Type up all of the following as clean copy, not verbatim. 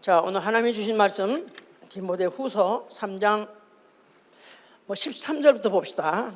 자, 오늘 하나님이 주신 말씀 디모데후서 3장 13절부터 봅시다.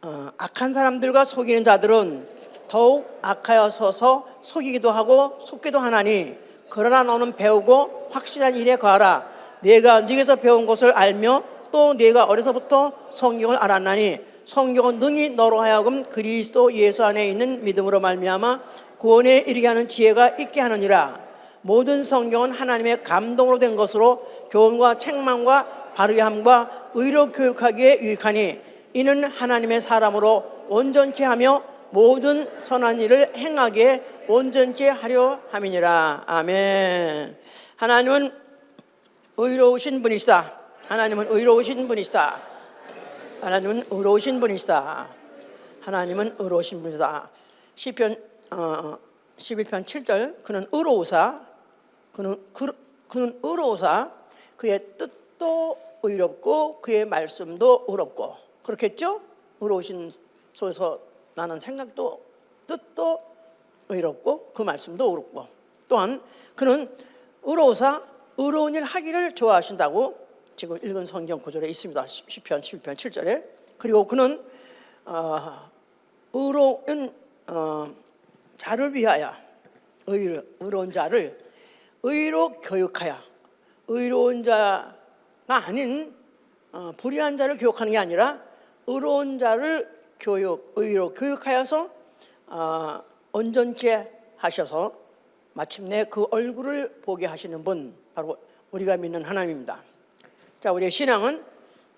악한 사람들과 속이는 자들은 더욱 악하여서서 속이기도 하고 속기도 하나니, 그러나 너는 배우고 확실한 일에 거하라. 네가 네게서 배운 것을 알며 또 네가 어려서부터 성경을 알았나니, 성경은 능히 너로 하여금 그리스도 예수 안에 있는 믿음으로 말미암아 구원에 이르게 하는 지혜가 있게 하느니라. 모든 성경은 하나님의 감동으로 된 것으로 교훈과 책망과 바르게 함과 의로 교육하기에 유익하니, 이는 하나님의 사람으로 온전케 하며 모든 선한 일을 행하기에 온전케 하려 함이니라. 아멘. 하나님은 의로우신 분이시다. 하나님은 의로우신 분이시다. 하나님은 의로우신 분이시다. 하나님은 의로우신 분이시다. 시편 11편 7절, 그는 의로우사, 그는 의로우사, 그의 뜻도 의롭고 그의 말씀도 의롭고. 그렇겠죠? 의로우신 속에서 나는 생각도 뜻도 의롭고 그 말씀도 의롭고, 또한 그는 의로우사 의로운 일 하기를 좋아하신다고 지금 읽은 성경 구절에 있습니다. 시편 11편 7절에. 그리고 그는 의로운 자를 위하여, 의로운 자를 의로 교육하여, 의로운 자가 아닌 불의한 자를 교육하는 게 아니라 의로운 자를 의로 교육하여서 온전케 하셔서 마침내 그 얼굴을 보게 하시는 분, 바로 우리가 믿는 하나님입니다. 자, 우리의 신앙은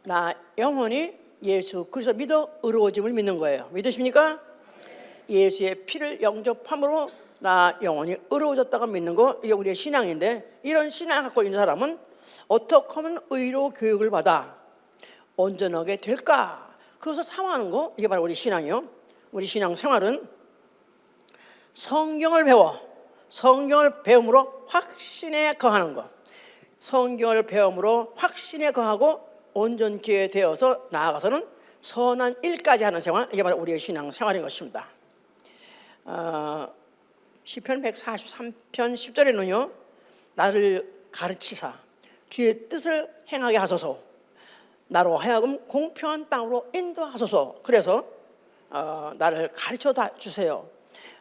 나 영혼이 예수 그리스도 믿어 의로워짐을 믿는 거예요. 믿으십니까? 예수의 피를 영접함으로 나 영혼이 의로워졌다고 믿는 거, 이게 우리의 신앙인데, 이런 신앙을 갖고 있는 사람은 어떻게 하면 의로 교육을 받아 온전하게 될까? 그것을 사모하는 거, 이게 바로 우리 신앙이요. 우리 신앙 생활은 성경을 배워, 성경을 배움으로 확신에 거하는 거, 성경을 배움으로 확신에 거하고 온전케 되어서 나아가서는 선한 일까지 하는 생활, 이게 바로 우리의 신앙 생활인 것입니다. 시편 143편 10절에는요, 나를 가르치사 주의 뜻을 행하게 하소서, 나로 하여금 공평한 땅으로 인도하소서. 그래서 나를 가르쳐 주세요.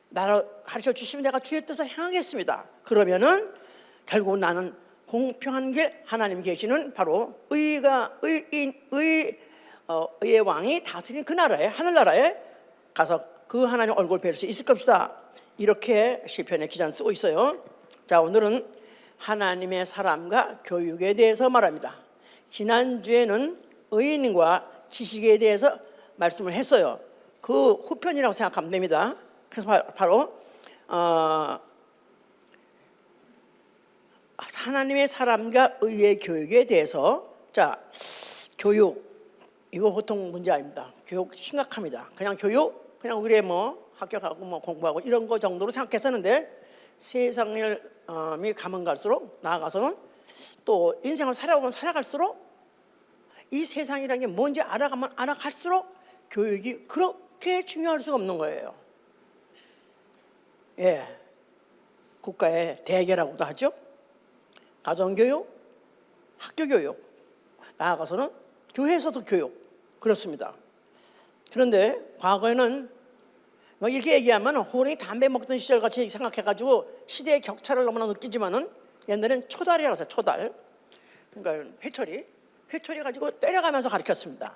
나를 가르쳐 주시면 내가 주의 뜻을 행하겠습니다. 그러면은 결국 나는 공평한 길, 하나님 계시는 바로 의의 왕이 다스리는 그 나라에, 하늘나라에 가서 그 하나님 얼굴 뵐 수 있을 것이다. 이렇게 시편의 기자는 쓰고 있어요. 자, 오늘은 하나님의 사람과 교육에 대해서 말합니다. 지난주에는 의인과 지식에 대해서 말씀을 했어요. 그 후편이라고 생각하면 됩니다. 그래서 바로 하나님의 사람과 의의 교육에 대해서, 자, 교육, 이거 보통 문제 아닙니다. 교육 심각합니다. 그냥 교육, 그냥 우리 학교 가고 공부하고 이런 거 정도로 생각했었는데, 세상을 가면 갈수록, 나아가서는 또 인생을 살아가면 살아갈수록 이 세상이라는 게 뭔지 알아가면 알아갈수록 교육이 그렇게 중요할 수가 없는 거예요. 예, 국가의 대계라고도 하죠. 가정교육, 학교교육, 나아가서는 교회에서도 교육, 그렇습니다. 그런데 과거에는 이렇게 얘기하면 호랑이 담배 먹던 시절 같이 생각해가지고 시대의 격차를 너무나 느끼지만은, 옛날엔 초달이라고 해서 초달, 그러니까 회초리 가지고 때려가면서 가르쳤습니다.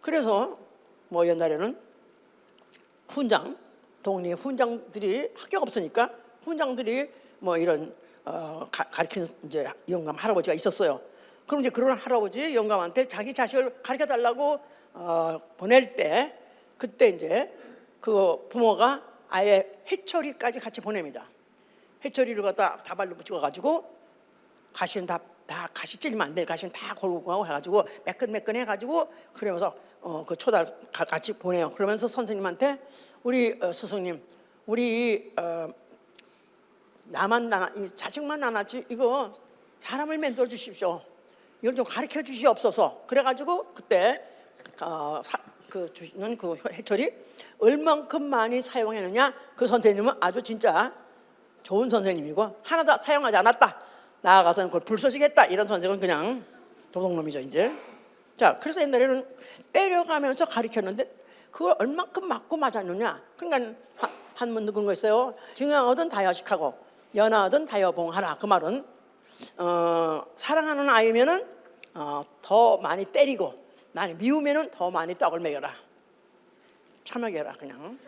그래서 옛날에는 훈장, 동네 훈장들이, 학교가 없으니까 훈장들이 이런 가르치는 이제 영감 할아버지가 있었어요. 그럼 이제 그런 할아버지 영감한테 자기 자식을 가르쳐 달라고 보낼 때, 그때 이제 그 부모가 아예 회초리까지 같이 보냅니다. 회초리를 갖다 다발로 붙여가지고, 가시는 다 가시 찔리면 안 돼. 가시는 다 골고하고 해가지고 매끈매끈 해가지고, 그러면서 그 초달 같이 보내요. 그러면서 선생님한테, 우리 스승님, 우리 나만 자식만 나눴지, 이거 사람을 만들어 주십시오. 이걸 좀 가르쳐 주시옵소서. 그래가지고 그때 주는 그 회초리 얼만큼 많이 사용했느냐, 그 선생님은 아주 진짜 좋은 선생님이고 하나도 사용하지 않았다, 나아가서는 그걸 불쏘시겠다, 이런 선생은 그냥 도둑놈이죠 이제. 자, 그래서 옛날에는 때려가면서 가르쳤는데 그걸 얼만큼 맞고 맞았느냐. 그러니까 한문 그런 거 있어요. 증여하든 다여식하고 연하든 다여봉하라. 그 말은 사랑하는 아이면은 더 많이 때리고, 많이 미우면은 더 많이 떡을 먹여라, 처먹여라 그냥.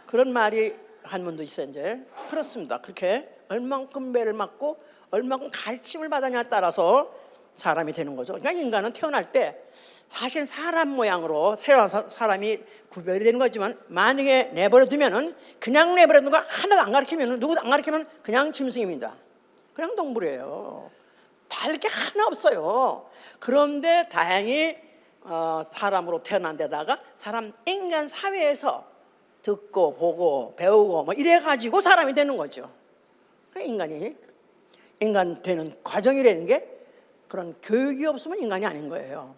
그런 말이 한문도 있어요 이제. 그렇습니다. 그렇게 얼만큼 배를 맞고 얼만큼 가르침을 받았냐에 따라서 사람이 되는 거죠. 그러니까 인간은 태어날 때 사실 사람 모양으로 태어나서 사람이 구별이 되는 거지만, 만약에 내버려 두면은, 그냥 내버려 두는 거 하나도 안 가르치면, 누구도 안 가르치면 그냥 짐승입니다. 그냥 동물이에요. 다를 게 하나 없어요. 그런데 다행히 사람으로 태어난 데다가 사람 인간 사회에서 듣고 보고 배우고 뭐 이래 가지고 사람이 되는 거죠. 인간이 인간 되는 과정이라는 게 그런 교육이 없으면 인간이 아닌 거예요.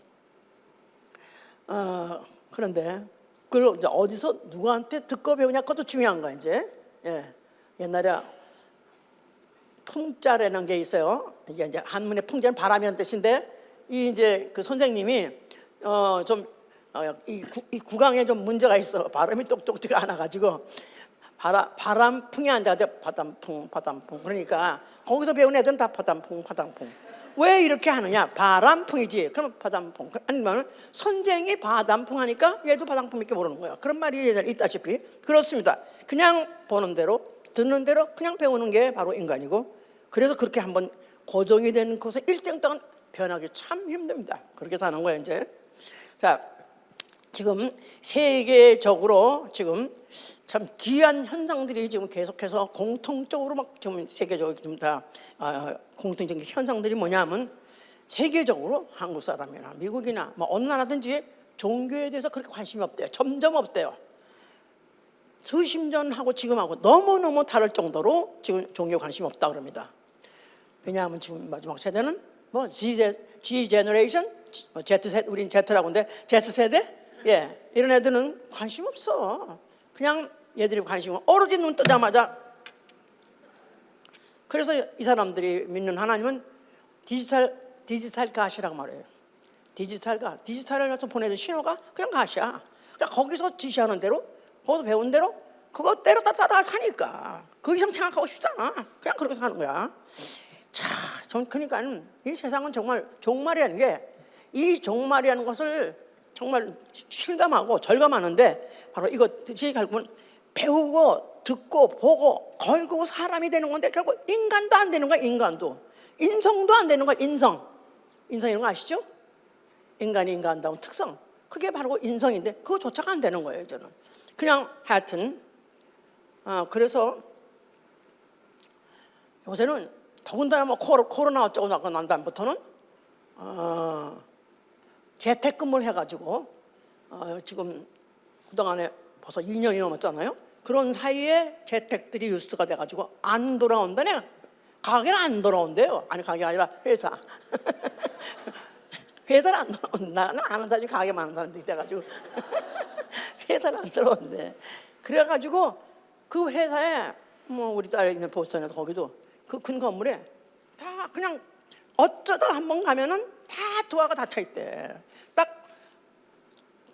그런데 그걸 이제 어디서 누구한테 듣고 배우냐, 그것도 중요한 거예요 이제. 옛날에 풍자라는 게 있어요. 이게 이제 한문의 풍자는 바람이라는 뜻인데, 이 이제 그 선생님이 이 구강에 좀 문제가 있어. 발음이 똑똑지가 않아 가지고 바람풍이 안 돼. 바람풍. 그러니까 거기서 배운 애들은 다 바람풍. 왜 이렇게 하느냐? 바람풍이지. 그럼 바람풍. 아니면 선생이 바람풍 하니까 얘도 바람풍밖에 모르는 거야. 그런 말이 있다시피 그렇습니다. 그냥 보는 대로 듣는 대로 그냥 배우는 게 바로 인간이고, 그래서 그렇게 한번 고정이 된 것은 일생 동안 변하기 참 힘듭니다. 그렇게 사는 거예요 이제. 자, 지금 세계적으로 지금 참 귀한 현상들이 지금 계속해서 공통적으로 막 지금 세계적으로 지금 다 공통적인 현상들이 뭐냐면, 세계적으로 한국 사람이나 미국이나 뭐 어느 나라든지 종교에 대해서 그렇게 관심이 없대요. 점점 없대요. 수십 년하고 지금하고 너무너무 다를 정도로 지금 종교에 관심이 없다 그럽니다. 왜냐하면 지금 마지막 세대는 뭐 G 제너레이션, Z세대, 우린 Z라고 하는데 Z세대, 이런 애들은 관심 없어. 그냥 얘들이 관심은 오로지 눈 뜨자마자. 그래서 이 사람들이 믿는 하나님은 디지털 가시라고 말해요. 디지털을 가서 보내준 신호가 그냥 가시야. 그냥 거기서 지시하는 대로, 거기서 배운 대로 그것대로 따라 사니까 그 이상 생각하고 싶잖아. 그냥 그렇게 사는 거야. 자, 그러니까 이 세상은 정말 종말이라는 게, 이 종말이라는 것을 정말 실감하고 절감하는데, 바로 이것이 결국은 배우고 듣고 보고 걸고 사람이 되는 건데, 결국 인간도 안 되는 거야. 인성도 안 되는 거야. 인성 이런 거 아시죠? 인간이 인간다운 특성, 그게 바로 인성인데 그거조차가 안 되는 거예요 저는. 그냥 하여튼 그래서 요새는 더군다나 뭐 코로나 어쩌고 나고 난 다음부터는 재택근무를 해가지고 지금 그동안에 벌써 2년이 넘었잖아요. 그런 사이에 재택들이 뉴스가 돼가지고 안 돌아온다네. 가게는 안 돌아온대요. 아니, 가게가 아니라 회사. 회사를 안 돌아온다. 나는 아는 사람이 가게 많은 사람들이 돼가지고 회사를 안 돌아온대. 그래가지고 그 회사에 뭐 우리 딸이 있는 보스턴에도 거기도 그 큰 건물에 다 그냥 어쩌다 한번 가면은 다 도화가 닫혀 있대. 딱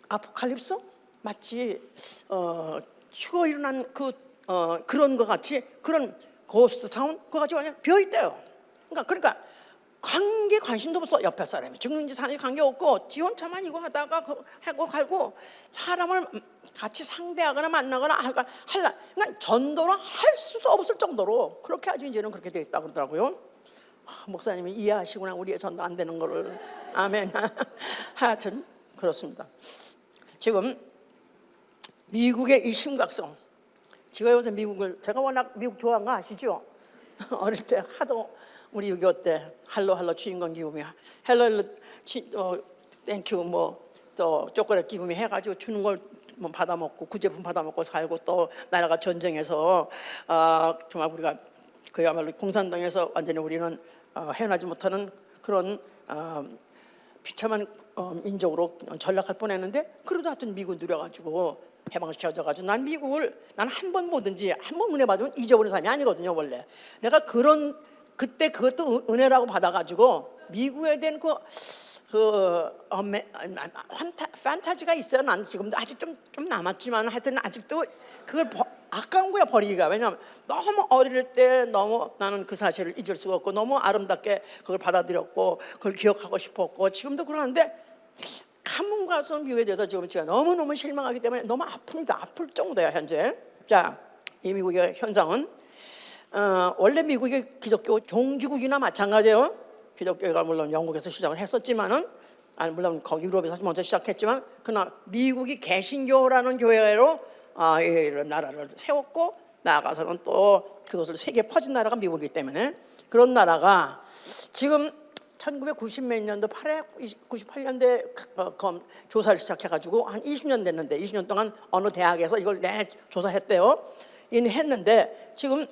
아포칼립스 마치 휴거 일어난 그런 거 같이, 그런 고스트 타운 그거 가지고 그냥 비어 있대요. 그러니까 관심도 없어. 옆에 사람이 죽는지 사는지 관계 없고 지원차만 이거 하다가 하고 갈고, 사람을 같이 상대하거나 만나거나 할라. 그러니까 전도를 할 수도 없을 정도로 그렇게 아주 이제는 그렇게 돼 있다 그러더라고요. 목사님이 이해하시구나, 우리의 전도 안 되는 거를. 아멘. 하여튼 그렇습니다. 지금 미국의 이 심각성, 제가 요새 제가 워낙 미국 좋아한 거 아시죠? 어릴 때 하도 우리 6.25 때 할로 주인공 기금이 헬로 땡큐 뭐 또 초콜릿 기금이 해가지고 주는 걸 뭐 받아먹고 구제품 받아먹고 살고, 또 나라가 전쟁해서 정말 우리가 그야말로 공산당에서 완전히 우리는 헤어나지 못하는 그런 비참한 민족으로 전락할 뻔했는데, 그래도 하여튼 미국 누려가지고 해방시켜줘가지고 난 미국을 난 한 번 뭐든지 한 번 은혜 받으면 잊어버리는 사람이 아니거든요. 원래 내가 그런 그때 그것도 은혜라고 받아가지고 미국에 대한 판타지가 있어요. 난 지금도 아직 좀 남았지만 하여튼 아직도 그걸 아까운 거야 버리기가. 왜냐하면 너무 어릴 때 너무 나는 그 사실을 잊을 수가 없고 너무 아름답게 그걸 받아들였고 그걸 기억하고 싶었고 지금도 그러는데 가문 가서 미국에 대해서 지금 제가 너무너무 실망하기 때문에 너무 아픕니다. 아플 정도야 현재. 자, 이 미국의 현상은 원래 미국의 기독교 종주국이나 마찬가지예요. 기독교가 물론 영국에서 시작을 했었지만은 물론 거기 유럽에서 먼저 시작했지만 그러나 미국이 개신교라는 교회로 이런 나라를 세웠고 나아가서는 또 그것을 세계에 퍼진 나라가 미국이기 때문에 그런 나라가 지금 1990 몇 년도 98년대 조사를 시작해가지고 한 20년 됐는데 20년 동안 어느 대학에서 이걸 조사했대요. 했는데 지금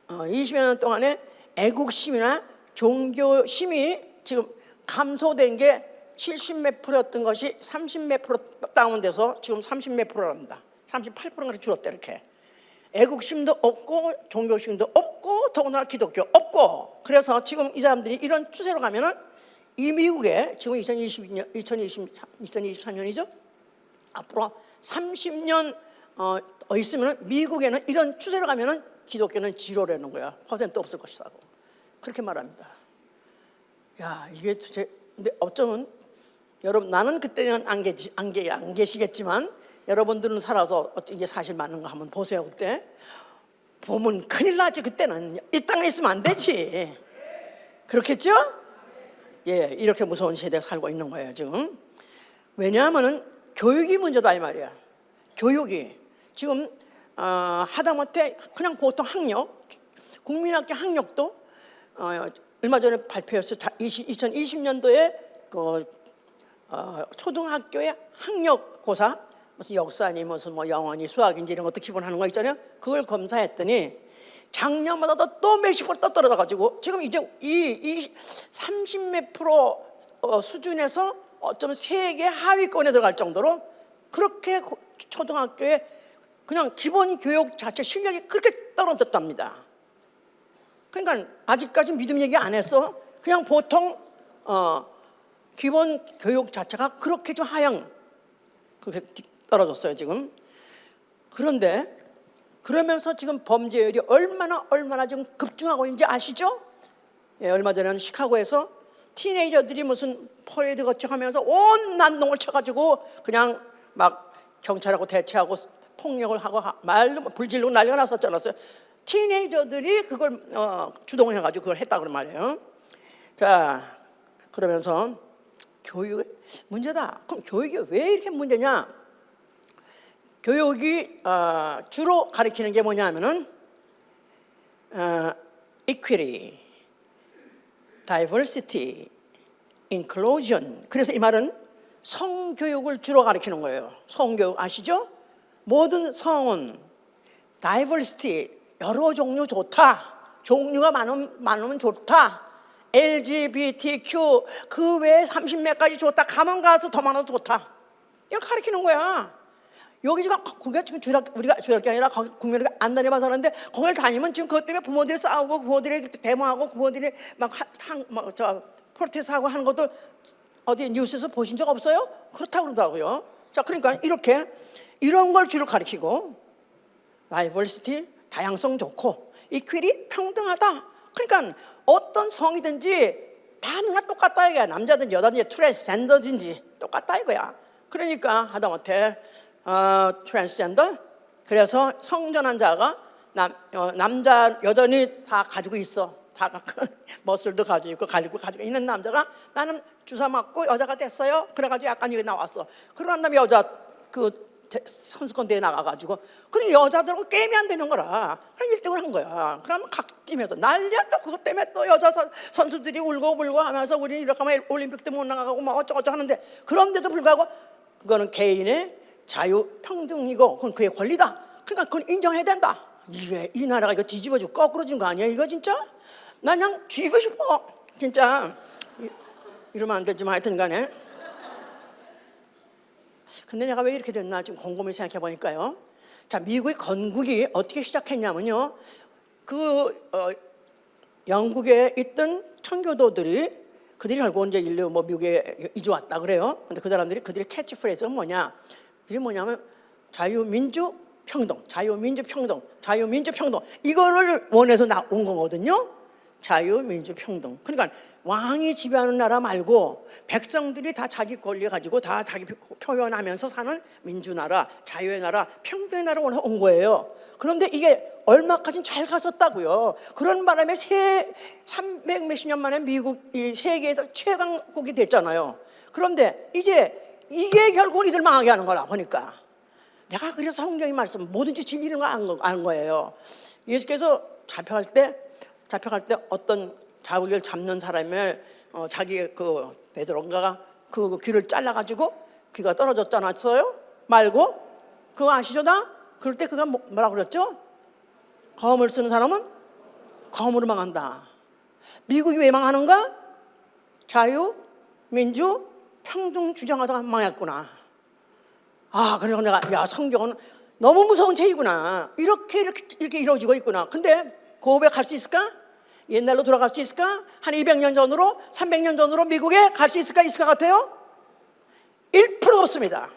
20여 년 동안에 애국심이나 종교심이 지금 감소된 게 70 몇 프로였던 것이 30 몇 프로 다운돼서 지금 30 몇 프로랍니다. 38%가 줄었대. 이렇게 애국심도 없고 종교심도 없고 더구나 기독교 없고 그래서 지금 이 사람들이 이런 추세로 가면은 이 미국에 지금 2023년이죠. 앞으로 30년 있으면 미국에는 이런 추세로 가면은 기독교는 지로라는 거야. 퍼센트 없을 것이라고 그렇게 말합니다. 야 이게 도대체 근데 어쩌면 여러분 나는 그때는 안 계시겠지만 여러분들은 살아서 이게 사실 맞는가 한번 보세요. 그때 보면 큰일 나지. 그때는 이 땅에 있으면 안 되지. 그렇겠죠? 예, 이렇게 무서운 세대에 살고 있는 거예요 지금. 왜냐하면은 교육이 문제다 이 말이야. 교육이 지금 하다못해 그냥 보통 학력, 국민학교 학력도 얼마 전에 발표했어요. 2020년도에 초등학교의 학력고사 무슨 역사니 무슨 뭐 영어니 수학인지 이런 것도 기본하는 거 있잖아요. 그걸 검사했더니 작년보다도 또 몇십 프로 떨어져가지고 지금 이제 이 30 몇 프로 수준에서 어쩌면 세계 하위권에 들어갈 정도로 그렇게 초등학교에 그냥 기본 교육 자체 실력이 그렇게 떨어졌답니다. 그러니까 아직까지 믿음 얘기 안 했어. 그냥 보통 기본 교육 자체가 그렇게 좀 그렇게 떨어졌어요 지금. 그런데 그러면서 지금 범죄율이 얼마나 지금 급증하고 있는지 아시죠? 예, 얼마 전에는 시카고에서 티네이저들이 무슨 퍼레이드 거쳐가면서 온 난동을 쳐가지고 그냥 막 경찰하고 대치하고 폭력을 하고 말도 불질르고 난리가 났었잖아요. 티네이저들이 그걸 주동해가지고 그걸 했다고 말이에요. 자, 그러면서 교육의 문제다. 그럼 교육이 왜 이렇게 문제냐? 교육이 주로 가리키는 게 뭐냐면은 equity, diversity, inclusion. 그래서 이 말은 성교육을 주로 가리키는 거예요. 성교육 아시죠? 모든 성은 diversity, 여러 종류 좋다. 종류가 많으면 좋다. LGBTQ 그 외에 30몇 가지 좋다. 가면 가서 더 많아도 좋다. 이걸 가리키는 거야. 여기가 지금 우리가 주일학교 아니라 국민학교 안 다녀봐서 하는데 거길 다니면 지금 그것 때문에 부모들이 싸우고 부모들이 데모하고 부모들이 막 프로테스트하고 하는 것도 어디 뉴스에서 보신 적 없어요? 그렇다고 그러더라고요. 자, 그러니까 이렇게 이런 걸 주로 가리키고 다이버시티 다양성 좋고 이퀄이 평등하다. 그러니까 어떤 성이든지 다 누나 똑같다 이거야. 남자든지 여자든지 트랜스젠더든지 똑같다 이거야. 그러니까 하다못해 트랜스젠더 그래서 성전환 자가 남자 여전히 다 가지고 있어. 다 머슬도 가지고 있는 남자가 나는 주사 맞고 여자가 됐어요. 그래가지고 약간 이게 나왔어. 그러고 다음에 여자 선수권 대회 나가가지고 그래 여자들하고 게임이 안 되는 거라. 그럼 1등을 한 거야. 그러면 각 팀에서 난리야. 또 그것 때문에 또 여자 선수들이 울고 불고 하면서 우리 이렇게 하면 올림픽도 못 나가고 뭐 어쩌고저쩌고 하는데 그런데도 불구하고 그거는 개인의 자유 평등이고 그건 그의 권리다. 그러니까 그건 인정해야 된다. 이게 이 나라가 이거 뒤집어지고 거꾸로진 거 아니야 이거 진짜? 나 그냥 쥐고 싶어 진짜. 이러면 안 되지만 하여튼 간에 근데 내가 왜 이렇게 됐나 좀 곰곰이 생각해 보니까요. 자, 미국의 건국이 어떻게 시작했냐면요. 영국에 있던 청교도들이 그들이 결국 이제 인류 미국에 이주 왔다 그래요. 근데 그 사람들이 그들의 캐치프레이즈가 뭐냐? 그게 뭐냐면 자유민주 평등, 자유민주 평등, 자유민주 평등 이거를 원해서 온 거거든요. 자유민주 평등. 그러니까 왕이 지배하는 나라 말고 백성들이 다 자기 권리 가지고 다 자기 표현하면서 사는 민주나라, 자유의 나라, 평등의 나라 원해서 온 거예요. 그런데 이게 얼마까지는 잘 갔었다고요. 그런 바람에 300 몇십 년 만에 미국이 세계에서 최강국이 됐잖아요. 그런데 이제 이게 결국은 이들 망하게 하는 거라 보니까 내가 그래서 성경의 말씀 뭐든지 진리는 거 아는 거예요. 예수께서 잡혀갈 때 어떤 자기를 잡는 사람을 자기 그 베드로인가가 그 귀를 잘라가지고 귀가 떨어졌지 않았어요? 말고 그거 아시죠 다? 그럴 때 그가 뭐라고 그랬죠? 검을 쓰는 사람은 검으로 망한다. 미국이 왜 망하는가? 자유, 민주, 평등 주장하다가 망했구나. 그래서 내가 성경은 너무 무서운 책이구나. 이렇게 이루어지고 있구나. 근데 고백할 수 있을까? 옛날로 돌아갈 수 있을까? 한 200년 전으로 300년 전으로 미국에 갈 수 있을 것 같아요? 1% 없습니다.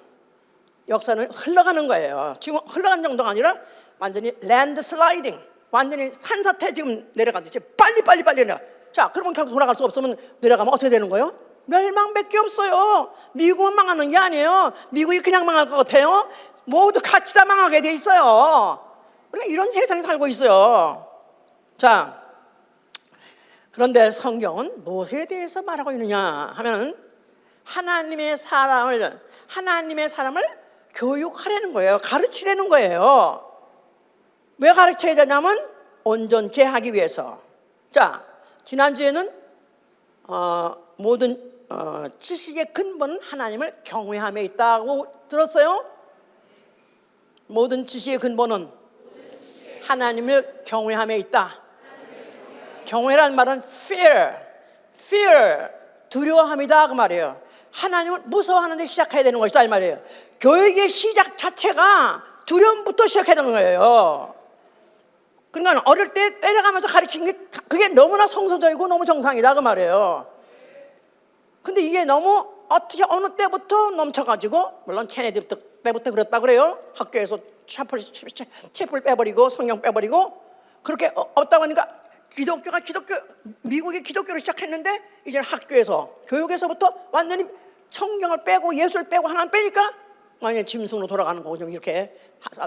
역사는 흘러가는 거예요. 지금 흘러가는 정도가 아니라 완전히 랜드 슬라이딩, 완전히 산사태 지금 내려가듯이 빨리 내려. 자, 그러면 결국 돌아갈 수 없으면 내려가면 어떻게 되는 거예요? 멸망밖에 없어요. 미국은 망하는 게 아니에요. 미국이 그냥 망할 것 같아요? 모두 같이 다 망하게 돼 있어요. 우리가 이런 세상에 살고 있어요. 자, 그런데 성경은 무엇에 대해서 말하고 있느냐 하면 하나님의 사람을 교육하라는 거예요. 가르치라는 거예요. 왜 가르쳐야 되냐면 온전케 하기 위해서. 자, 지난주에는 모든 지식의 근본은 하나님을 경외함에 있다고 들었어요? 모든 지식의 근본은 하나님을 경외함에 있다. 경외라는 말은 fear, 두려워함이다 그 말이에요. 하나님을 무서워하는 데 시작해야 되는 것이다 이 말이에요. 교육의 시작 자체가 두려움부터 시작해야 되는 거예요. 그러니까 어릴 때 때려가면서 가르친 게 그게 너무나 성서적이고 너무 정상이다 그 말이에요. 근데 이게 너무 어떻게 어느 때부터 넘쳐가지고, 물론 케네디 때부터 그랬다 그래요. 학교에서 챕을 빼버리고 성경 빼버리고 그렇게 없다 보니까 미국이 기독교로 시작했는데 이제 학교에서 교육에서부터 완전히 성경을 빼고 예수를 빼고 하나님 빼니까 완전히 짐승으로 돌아가는 거고, 좀 이렇게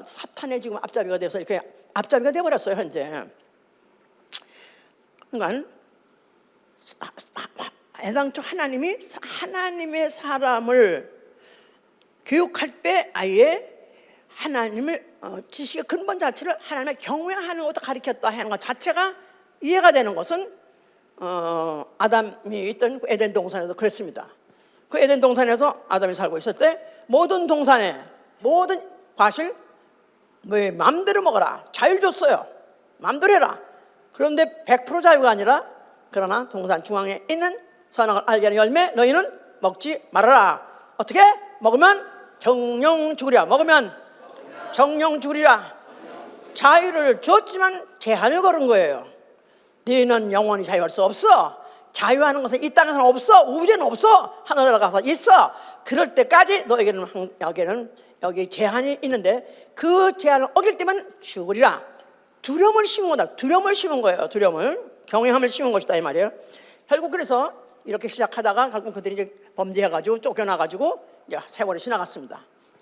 사탄의 지금 앞잡이가 돼서 이렇게 앞잡이가 돼버렸어요 현재. 그러니까 애당초 하나님의 사람을 교육할 때 아예 하나님을 지식의 근본 자체를 하나님의 경외하는 것도 가르쳤다 하는 것 자체가 이해가 되는 것은 아담이 있던 에덴 동산에서 그랬습니다. 그 에덴 동산에서 아담이 살고 있을 때 모든 동산에 모든 과실 마음대로 먹어라, 자유를 줬어요. 마음대로 해라. 그런데 100% 자유가 아니라 그러나 동산 중앙에 있는 선악을 알게 하는 열매 너희는 먹지 말아라. 어떻게? 먹으면 정령 죽으리라. 먹으면 정령 죽으리라. 자유를 줬지만 제한을 걸은 거예요. 너희는 영원히 자유할 수 없어. 자유하는 것은 이 땅에서는 없어. 우주에는 없어. 하늘나라 가서 있어. 그럴 때까지 너에게는 여기 제한이 있는데 그 제한을 어길 때만 죽으리라. 두려움을 심은 거다. 두려움을 심은 거예요. 두려움을, 경외함을 심은 것이다 이 말이에요. 결국 그래서 이렇게 시작하다가 결국 그들이 이제 범죄해가지고 쫓겨나가지고 이제 세월이 지나갔습니다.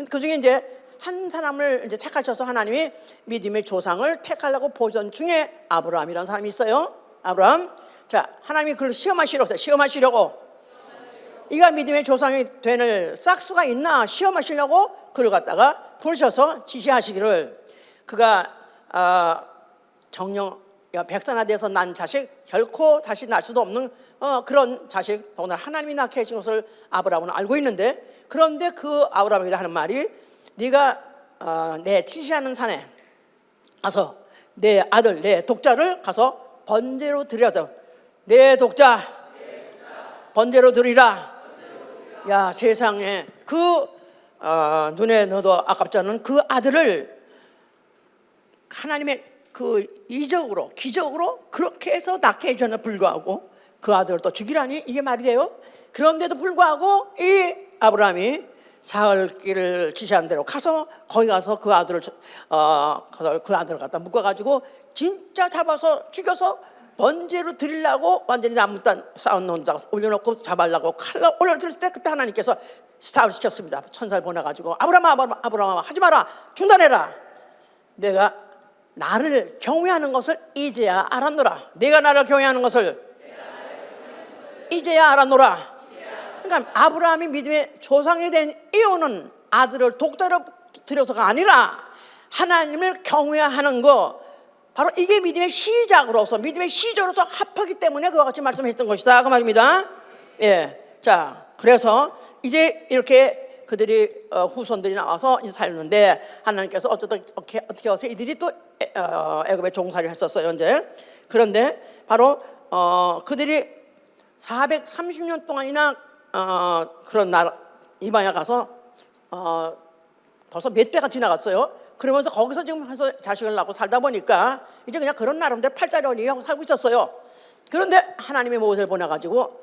그 중에 이제 한 사람을 이제 택하셔서 하나님이 믿음의 조상을 택하려고 보던 중에 아브라함이라는 사람이 있어요. 아브라함. 자, 하나님이 그걸 시험하시려고 이가 믿음의 조상이 되는 싹수가 있나 시험하시려고 그를 갖다가 부르셔서 지시하시기를, 그가 백선화돼서 난 자식 결코 다시 날 수도 없는 그런 자식, 더구나 하나님이 낳게 하신 것을 아브라함은 알고 있는데, 그런데 그 아브라함에게 하는 말이 네가 내 지시하는 산에 가서 내 아들 내 독자를 가서 번제로 드려서 내 독자 번제로 드리라. 야, 세상에 그 눈에 넣어도 아깝지 않은 그 아들을 하나님의 그 이적으로 기적으로 그렇게 해서 낳게 해주었는데 불구하고 그 아들을 또 죽이라니 이게 말이 돼요? 그런데도 불구하고 이 아브라함이 사흘 길을 지시한 대로 가서 거기 가서 그 아들을 갖다 묶어가지고 진짜 잡아서 죽여서 번제로 드리려고 완전히 나무단 쌓아놓는다고 올려놓고 잡으려고 칼로 올려드렸을 때 그때 하나님께서 스탑을 시켰습니다. 천사를 보내가지고 아브라함아 하지 마라, 중단해라. 내가 나를 경외하는 것을 이제야 알았노라. 내가 나를 경외하는 것을 이제야 알았노라. 그러니까 아브라함이 믿음의 조상이 된 이유는 아들을 독자로 들여서가 아니라 하나님을 경외하는 거, 바로 이게 믿음의 시작으로서 믿음의 시조로서 합하기 때문에 그와 같이 말씀했던 것이다 그 말입니다. 예, 자 그래서 이제 이렇게 그들이 후손들이 나와서 이제 살는데 하나님께서 어떻게 해서 이들이 또 애굽에 종살이를 했었어요 이제. 그런데 바로 그들이 430년 동안이나 그런 나라 이방에 가서 벌써 몇 대가 지나갔어요. 그러면서 거기서 지금 해서 자식을 낳고 살다 보니까 이제 그냥 그런 나름대로 팔자려니 하고 살고 있었어요. 그런데 하나님의 모세를 보내가지고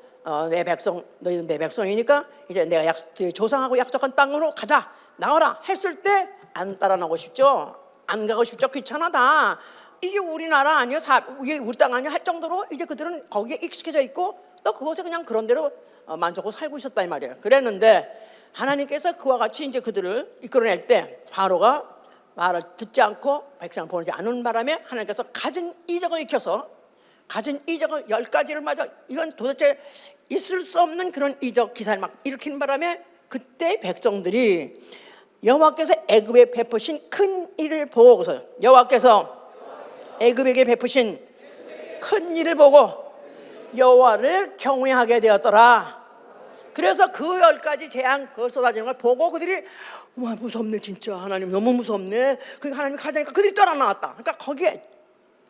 내 백성, 너희는 내 백성이니까 이제 내가 조상하고 약속한 땅으로 가자, 나와라 했을 때 안 따라 나오고 싶죠. 안 가고 싶죠. 귀찮아다. 이게 우리나라 아니요, 이게 우리 땅 아니요 할 정도로 이제 그들은 거기에 익숙해져 있고 또 그곳에 그냥 그런 대로 만족하고 살고 있었다 이 말이에요. 그랬는데 하나님께서 그와 같이 이제 그들을 이끌어낼 때 바로가 말을 듣지 않고 백성을 보내지 않은 바람에 하나님께서 가진 이적을 익혀서 가진 이적을 10가지를 마저 이건 도대체 있을 수 없는 그런 이적 기사를 막 일으키는 바람에 그때 백성들이 여호와께서 애굽에 베푸신 큰 일을 보고서 여호와께서 애굽에게 베푸신 큰 일을 보고 여호와를 경외하게 되었더라. 그래서 그 10가지 재앙 그걸 쏟아지는 걸 보고 그들이 와 무섭네 진짜 하나님 너무 무섭네. 그러니까 하나님이 가자니까 그들이 따라 나왔다. 그러니까 거기에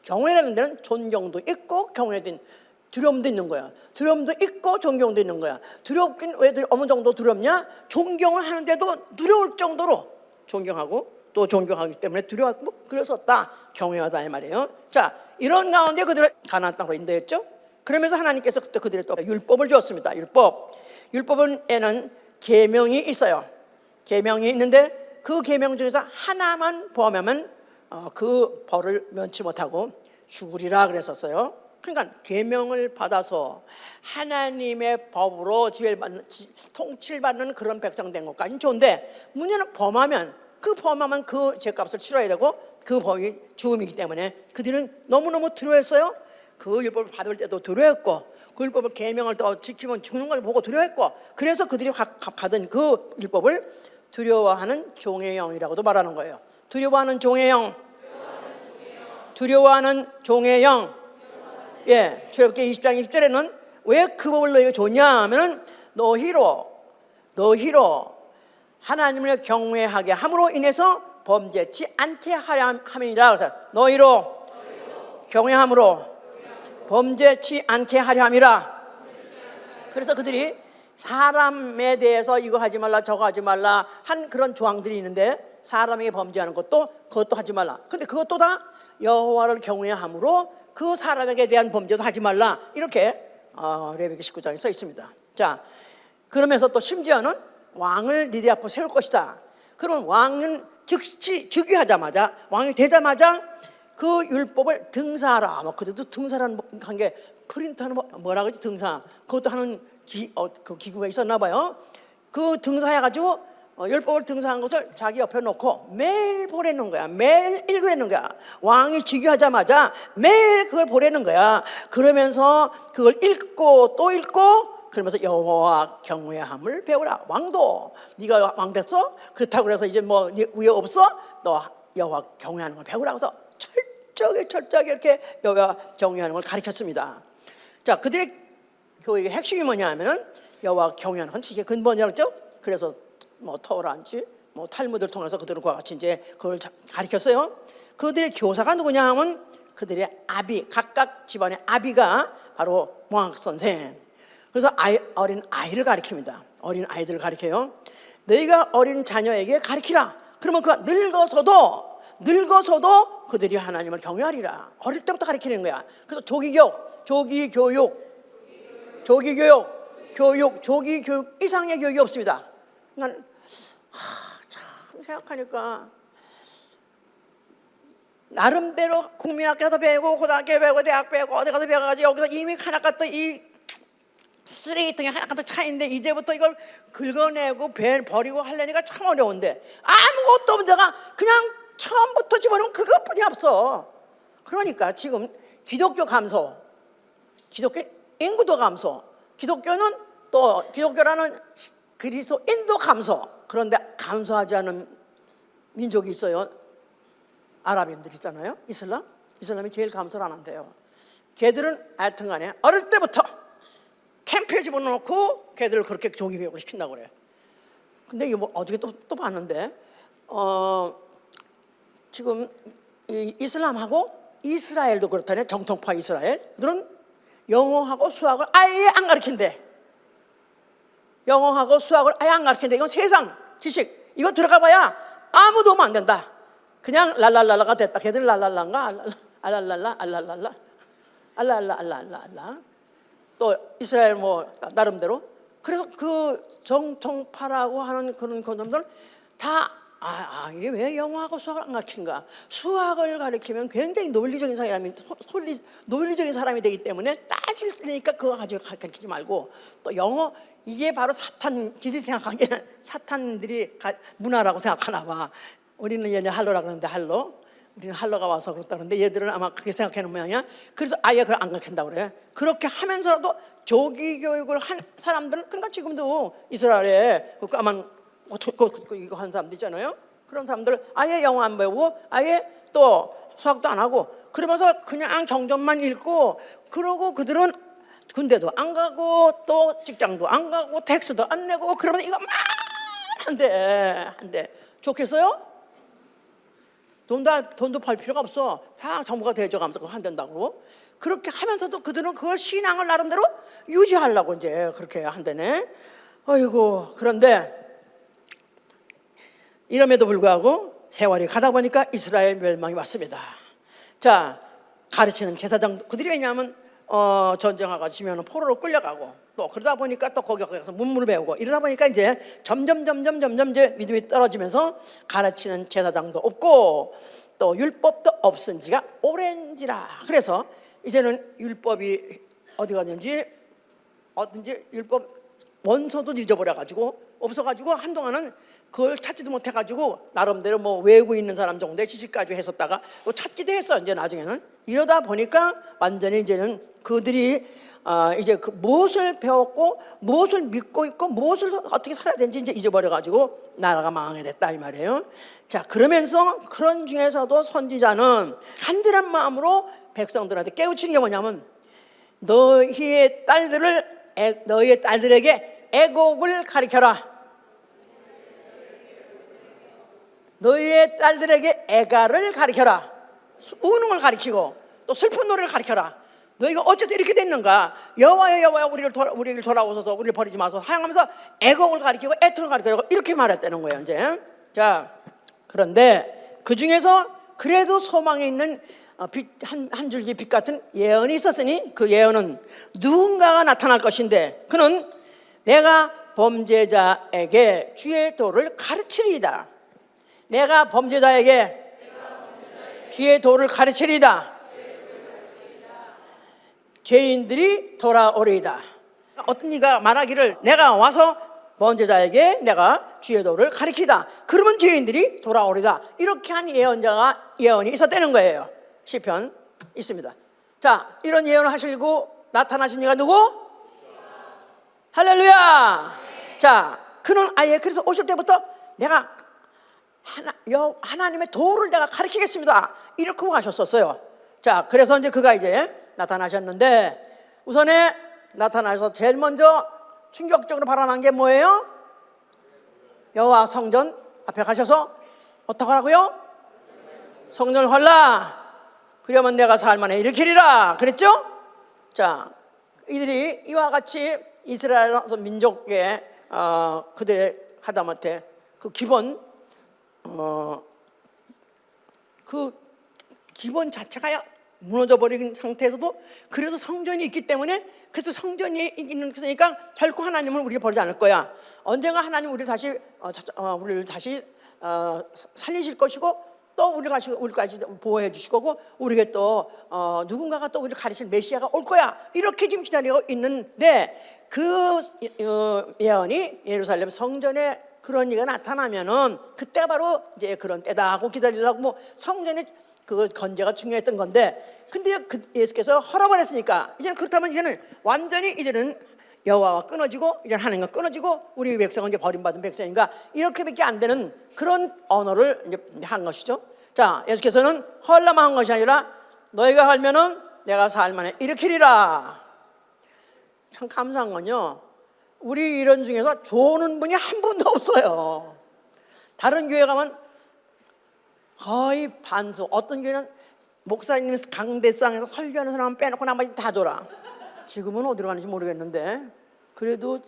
경외라는 데는 존경도 있고 경외도 있는 두려움도 있는 거야. 두려움도 있고 존경도 있는 거야. 두렵긴 왜 어느 정도 두렵냐? 존경을 하는데도 두려울 정도로 존경하고 또 존경하기 때문에 두려웠고 그랬었다. 경외하다 이 말이에요. 자 이런 가운데 그들을 가나안 땅으로 인도했죠. 그러면서 하나님께서 그때 그들의 또 율법을 주었습니다. 율법에는 계명이 있어요. 계명이 있는데 그 계명 중에서 하나만 범하면 그 벌을 면치 못하고 죽으리라 그랬었어요. 그러니까 계명을 받아서 하나님의 법으로 통치를 받는 그런 백성 된 것까지는 좋은데 문제는 범하면 그 죄값을 치러야 되고 그 법이 죽음이기 때문에 그들은 너무너무 두려워했어요. 그 율법을 받을 때도 두려웠고 그 율법을 계명을 또 지키면 죽는 걸 보고 두려워했고 그래서 그들이 받은 그 율법을 두려워하는 종의 영이라고도 말하는 거예요. 두려워하는 종의 영. 예, 출애굽기 20장 20절에는 왜 그 법을 너희가 줬냐 하면은 너희로 하나님을 경외하게 함으로 인해서 범죄치 않게 하려 함이라. 그래서 너희로 경외함으로 범죄치 않게 하려 함이라. 그래서 그들이 사람에 대해서 이거 하지 말라 저거 하지 말라 한 그런 조항들이 있는데 사람에게 범죄하는 그것도 하지 말라. 근데 그것도 다 여호와를 경외함으로 그 사람에게 대한 범죄도 하지 말라. 이렇게 레위기 19장에 써 있습니다. 자, 그러면서 또 심지어는 왕을 니네 앞으로 세울 것이다. 그러면 왕은 즉시 즉위하자마자 왕이 되자마자 그 율법을 등사하라. 그래도 등사라는 게 프린트하는 뭐라 그러지? 등사. 그것도 하는 그 기구가 있었나 봐요. 그 등사해가지고 율법을 등사한 것을 자기 옆에 놓고 매일 보내는 거야. 매일 읽으라는 거야. 왕이 즉위하자마자 매일 그걸 보내는 거야. 그러면서 그걸 읽고 또 읽고 그러면서 여호와 경외함을 배우라. 왕도 네가 왕 됐어? 그렇다고 해서 이제 뭐 위에 없어? 너 여호와 경외하는 걸 배우라. 그래서 철저하게 이렇게 여호와 경외하는 걸 가르쳤습니다. 자, 그들의 교육의 핵심이 뭐냐 하면은 여호와 경외하는 건 이게 근본이라고 했죠. 그래서 뭐 토라인지 뭐 탈무드를 통해서 그들은 그와 같이 이제 그걸 가르쳤어요. 그들의 교사가 누구냐 하면 그들의 아비, 각각 집안의 아비가 바로 모학 선생. 그래서 어린 아이를 가르칩니다. 어린 아이들을 가르쳐요. 너희가 어린 자녀에게 가르치라. 그러면 그가 늙어서도 그들이 하나님을 경외하리라. 어릴 때부터 가르치는 거야. 그래서 조기교육 이상의 교육이 없습니다. 난 참 생각하니까 나름대로 국민학교도 배우고 고등학교 배우고 대학 배우고 어디 가서 배워가지고 여기서 이미 하나 갖다 이 쓰레기통에 하나 갖다 차인데 이제부터 이걸 긁어내고 버리고 하려니까 참 어려운데 아무것도 없는 데가 그냥 처음부터 집어넣으면 그것뿐이 없어. 그러니까 지금 기독교 감소, 기독교 인구도 감소, 기독교라는 그리스도인도 감소. 그런데 감소하지 않은 민족이 있어요. 아랍인들 있잖아요. 이슬람이 제일 감소를 안 한대요. 걔들은 하여튼간에 어릴 때부터 캠프에 집어넣고 걔들을 그렇게 조기교육을 시킨다고 그래요. 근데 이거 뭐 어저께 또 봤는데 지금 이슬람하고 이스라엘도 그렇다네. 정통파 이스라엘들은 영어하고 수학을 아예 안 가르친대. 이건 세상 지식 이거 들어가 봐야 아무 도움 안 된다. 그냥 랄랄랄라가 됐다. 걔들 랄랄라인가 알랄랄라 또 이스라엘 뭐 나름대로. 그래서 그 정통파라고 하는 그런 놈들 다 이게 왜 영어하고 수학을 안 가르친가? 수학을 가르치면 굉장히 논리적인 사람이 되기 때문에 따지니까 그거 가지고 가르치지 말고 또 영어 이게 바로 지들이 생각하기에는 사탄들이 문화라고 생각하나 봐. 우리는 얘네 할로라 그러는데 우리는 할로가 와서 그렇다 그러는데 얘들은 아마 그렇게 생각하는 모양이야. 그래서 아예 그걸 안 가르친다고 그래. 그렇게 하면서라도 조기 교육을 한 사람들은 그러니까 지금도 이스라엘에 이거 한 사람들 있잖아요. 그런 사람들 아예 영어 안 배우고 아예 또 수학도 안 하고 그러면서 그냥 경전만 읽고 그러고 그들은 군대도 안 가고 또 직장도 안 가고 텍스도 안 내고 그러면 이거 막 한대 좋겠어요? 돈도 벌 필요가 없어. 다 정부가 대줘가면서 그거 한다고. 그렇게 하면서도 그들은 그걸 신앙을 나름대로 유지하려고 이제 그렇게 한다네. 어이고. 그런데 이럼에도 불구하고 세월이 가다 보니까 이스라엘 멸망이 왔습니다. 자, 가르치는 제사장 그들이 왜냐하면 전쟁하고 지면 포로로 끌려가고 또 그러다 보니까 또 거기 가서 문물을 배우고 이러다 보니까 이제 점점 이제 믿음이 떨어지면서 가르치는 제사장도 없고 또 율법도 없은 지가 오랜지라. 그래서 이제는 율법이 어디 갔는지 어딘지 율법 원서도 잊어버려가지고 없어가지고 한동안은 그걸 찾지도 못해가지고 나름대로 뭐 외우고 있는 사람 정도의 지식까지 했었다가 또 찾기도 했어. 이제 나중에는 이러다 보니까 완전히 이제는 그들이 이제 그 무엇을 배웠고 무엇을 믿고 있고 무엇을 어떻게 살아야 되는지 이제 잊어버려가지고 나라가 망하게 됐다 이 말이에요. 자, 그러면서 그런 중에서도 선지자는 간절한 마음으로 백성들한테 깨우치는 게 뭐냐면 너희의 딸들에게 애곡을 가르쳐라. 너희의 딸들에게 애가를 가르쳐라. 우는 가르치고 또 슬픈 노래를 가르쳐라. 너희가 어째서 이렇게 됐는가? 여호와여 우리를 돌아오소서 우리를 버리지 마소서 하면서 애곡을 가르치고 애통을 가르치고 이렇게 말했다는 거예요 이제. 자, 그런데 그 중에서 그래도 소망에 있는 한 줄기 빛 같은 예언이 있었으니 그 예언은 누군가가 나타날 것인데 그는 내가 범죄자에게 주의 도를 가르치리이다. 내가 범죄자에게 주의 도를 가르치리이다. 죄인들이 돌아오리이다. 어떤 이가 말하기를 내가 와서 범죄자에게 내가 주의 도를 가르치다. 그러면 죄인들이 돌아오리다. 이렇게 한 예언이 있었다는 거예요. 시편 있습니다. 자, 이런 예언을 하시고 나타나신 이가 누구? 할렐루야. 자, 그는 아예 그래서 오실 때부터 내가 하나님의 도를 내가 가르치겠습니다. 이렇게 하셨었어요. 자, 그래서 이제 그가 이제 나타나셨는데 우선에 나타나서 제일 먼저 충격적으로 발언한 게 뭐예요? 여호와 성전 앞에 가셔서 어떻게 하라고요? 성전을 헐라. 그러면 내가 살만해 일으키리라 그랬죠? 자, 이들이 이와 같이 이스라엘 민족의 그들의 하다못해 그 기본 그 기본 자체가 무너져 버린 상태에서도 그래도 성전이 있기 때문에, 그래서 성전이 있는 것이니까 결코 하나님은 우리를 버리지 않을 거야. 언젠가 하나님 우리를 다시 살리실 것이고, 또 우리까지 보호해 주실 거고, 우리에게 또 누군가가 또 우리를 가르칠 메시아가 올 거야. 이렇게 지금 기다리고 있는데, 그 예언이 예루살렘 성전에 그런 일이 나타나면은 그때가 바로 이제 그런 때다 하고 기다리려고, 뭐 성전의 그 건재가 중요했던 건데, 근데 예수께서 허락을 이제는 그렇다면 이제는 완전히 이제는 여호와와 끊어지고, 이제 하나님과 끊어지고, 우리 백성은 이제 버림받은 백성인가, 이렇게밖에 안 되는 그런 언어를 이제 한 것이죠. 자, 예수께서는 헐라만 한 것이 아니라 너희가 헐면은 내가 사흘 만에 일으키리라. 참 감사한 건요, 우리 이런 중에서 좋은 분이 한 분도 없어요. 다른 교회 가면 거의 반수, 어떤 교회는 목사님 강대상에서 설교하는 사람 빼놓고 나머지 다 줘라. 지금은 어디로 가는지 모르겠는데, 그래도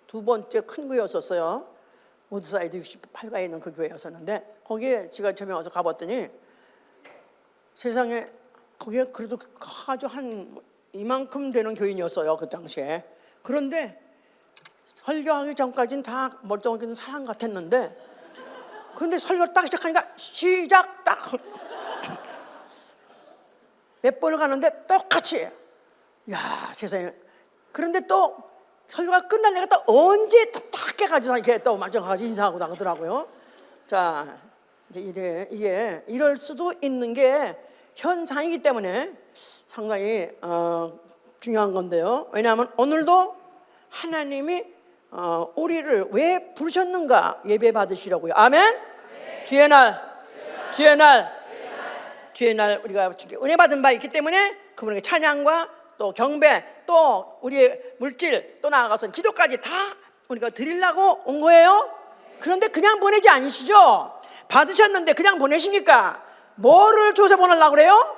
두 번째 큰 교회였었어요. 우드사이드 68가에 있는 그 교회였었는데, 거기에 제가 처음에 와서 가봤더니 세상에 거기에 그래도 아주 한 이만큼 되는 교인이었어요, 그 당시에. 그런데 설교하기 전까지는 다 멀쩡하게 사람 같았는데, 그런데 설교를 딱 시작하니까 시작 딱 몇 번을 가는데 똑같이, 야 세상에. 그런데 또 설교가 끝날래가 또 언제 딱 깨가지고 이렇게 또 말정하고 인사하고 나가더라고요. 자, 이제 이게 이럴 수도 있는 게 현상이기 때문에 상당히 중요한 건데요. 왜냐하면 오늘도 하나님이 우리를 왜 부르셨는가 예배 받으시려고요. 아멘. 주의 날 우리가 은혜 받은 바 있기 때문에 그분에게 찬양과 또 경배, 또 우리의 물질, 또 나아가서 기도까지 다 우리가 드리려고 온 거예요. 그런데 그냥 보내지 않으시죠? 받으셨는데 그냥 보내십니까? 뭐를 줘서 보내려고 그래요?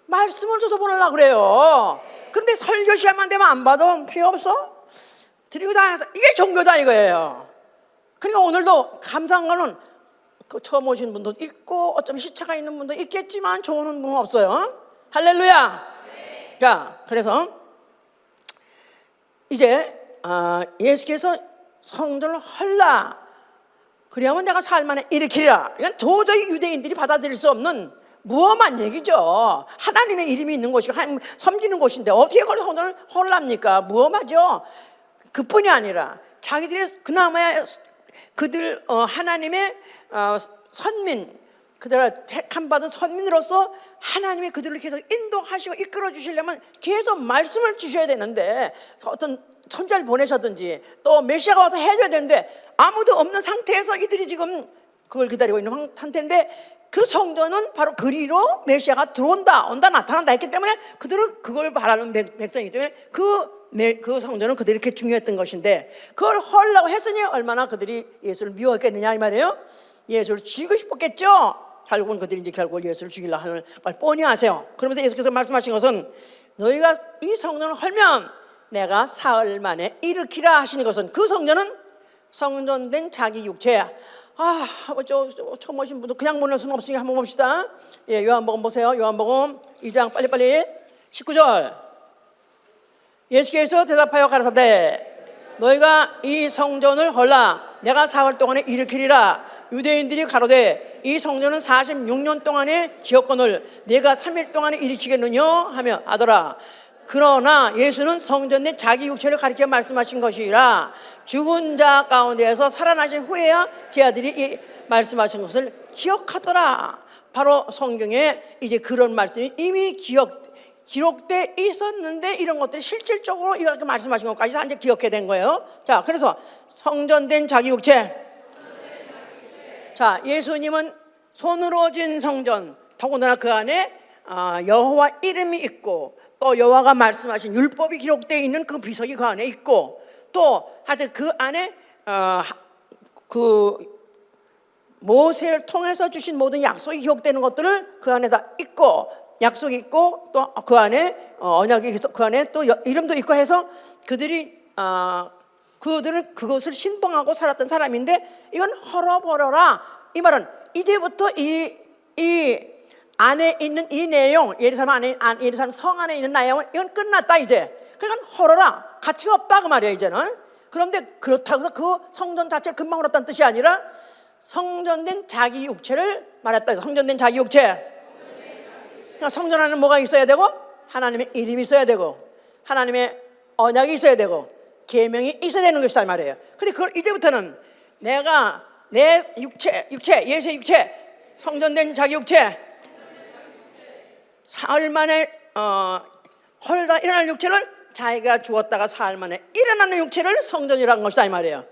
말씀을 줘서 보내려고 그래요. 그런데 설교 시간만 되면 안 받아? 필요 없어? 드리고 다녀서 이게 종교다 이거예요. 그러니까 오늘도 감사한 거는 처음 오신 분도 있고 어쩌면 시차가 있는 분도 있겠지만 좋은 분은 없어요. 할렐루야. 네. 자, 그래서 이제 예수께서 성전을 헐라, 그리하면 내가 사흘 만에 일으키리라. 이건 도저히 유대인들이 받아들일 수 없는 무엄한 얘기죠. 하나님의 이름이 있는 곳이고 섬기는 곳인데 어떻게 그걸 성전을 헐랍니까? 무엄하죠. 그뿐이 아니라 자기들이 그나마야 그들 하나님의 선민, 그들을 택함받은 선민으로서 하나님이 그들을 계속 인도하시고 이끌어 주시려면 계속 말씀을 주셔야 되는데, 어떤 천자를 보내셨든지 또 메시아가 와서 해줘야 되는데 아무도 없는 상태에서 이들이 지금 그걸 기다리고 있는 상태인데, 그 성전은 바로 그리로 메시아가 온다 나타난다 했기 때문에 그들은 그걸 바라는 백성이기 때문에 그 성전은 그들이 이렇게 중요했던 것인데, 그걸 헐라고 했으니 얼마나 그들이 예수를 미워했겠느냐 이 말이에요. 예수를 죽이고 싶었겠죠. 결국은 그들이 이제 결국 예수를 죽이려 하는 걸 뻔히 아세요. 그러면서 예수께서 말씀하신 것은 너희가 이 성전을 헐면 내가 사흘 만에 일으키라 하시는 것은, 그 성전은 성전된 자기 육체야. 처음 오신 분도 그냥 보낼 수는 없으니까 한번 봅시다. 예, 요한복음 보세요. 요한복음 2장 빨리 19절. 예수께서 대답하여 가라사대 너희가 이 성전을 헐라 내가 사흘 동안에 일으키리라. 유대인들이 가로되 이 성전은 46년 동안의 지었거늘 내가 3일 동안에 일으키겠느냐 하며 하더라. 그러나 예수는 성전 내 자기 육체를 가리켜 말씀하신 것이라. 죽은 자 가운데에서 살아나신 후에야 제 아들이 이 말씀하신 것을 기억하더라. 바로 성경에 이제 그런 말씀이 이미 기록돼 있었는데, 이런 것들이 실질적으로 이렇게 말씀하신 것까지 다 이제 기억해 된 거예요. 자, 그래서 성전된 자기 육체. 자, 예수님은 손으로 진 성전, 더군다나 그 안에 여호와 이름이 있고, 또 여호와가 말씀하신 율법이 기록되어 있는 그 비석이 그 안에 있고, 또 하여튼 그 안에 그 모세를 통해서 주신 모든 약속이 기록되는 것들을 그 안에 다 있고, 약속이 있고, 또 그 안에 언약이 있어, 그 안에 또 이름도 있고 해서 그들이 그들은 그것을 신봉하고 살았던 사람인데 이건 헐어버려라. 이 말은 이제부터 이 안에 있는 이 내용, 예루살렘 성 안에 있는 내용은 이건 끝났다 이제. 그러니까 헐어라. 가치가 없다 그 말이에요 이제는. 그런데 그렇다고 해서 그 성전 자체를 금방 헐었다는 뜻이 아니라 성전된 자기 육체를 말했다. 성전된 자기 육체. 그러니까 성전 안에 뭐가 있어야 되고 하나님의 이름이 있어야 되고 하나님의 언약이 있어야 되고 계명이 있어야 되는 것이다 말이에요. 근데 그걸 이제부터는 내가 내 육체 예수의 육체, 성전된 자기 육체, 사흘 만에 헐다 일어날 육체를 자기가 죽었다가 사흘 만에 일어나는 육체를 성전이라는 것이다 이 말이에요.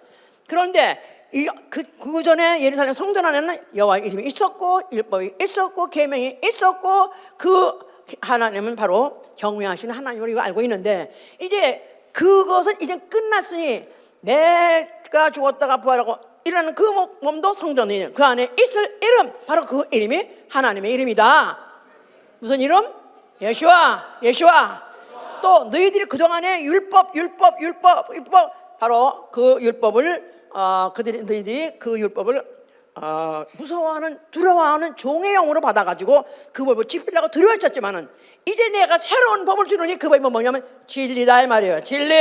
그런데 그 전에 예루살렘 성전 안에는 여호와의 이름이 있었고 율법이 있었고 계명이 있었고 그 하나님은 바로 경외하시는 하나님으로 이거 알고 있는데 이제 그것은 이제 끝났으니 내가 죽었다가 부활하고 일어나는 그 몸도 성전이에요. 그 안에 있을 이름 바로 그 이름이 하나님의 이름이다. 무슨 이름? 예수와. 또 너희들이 그동안에 율법 바로 그 율법을 너희들이 그 율법을 무서워하는 두려워하는 종의 영으로 받아가지고 그 법을 지키려고 두려워했었지만은 이제 내가 새로운 법을 주느니 그 법이 뭐냐면 진리다 이 말이에요. 진리.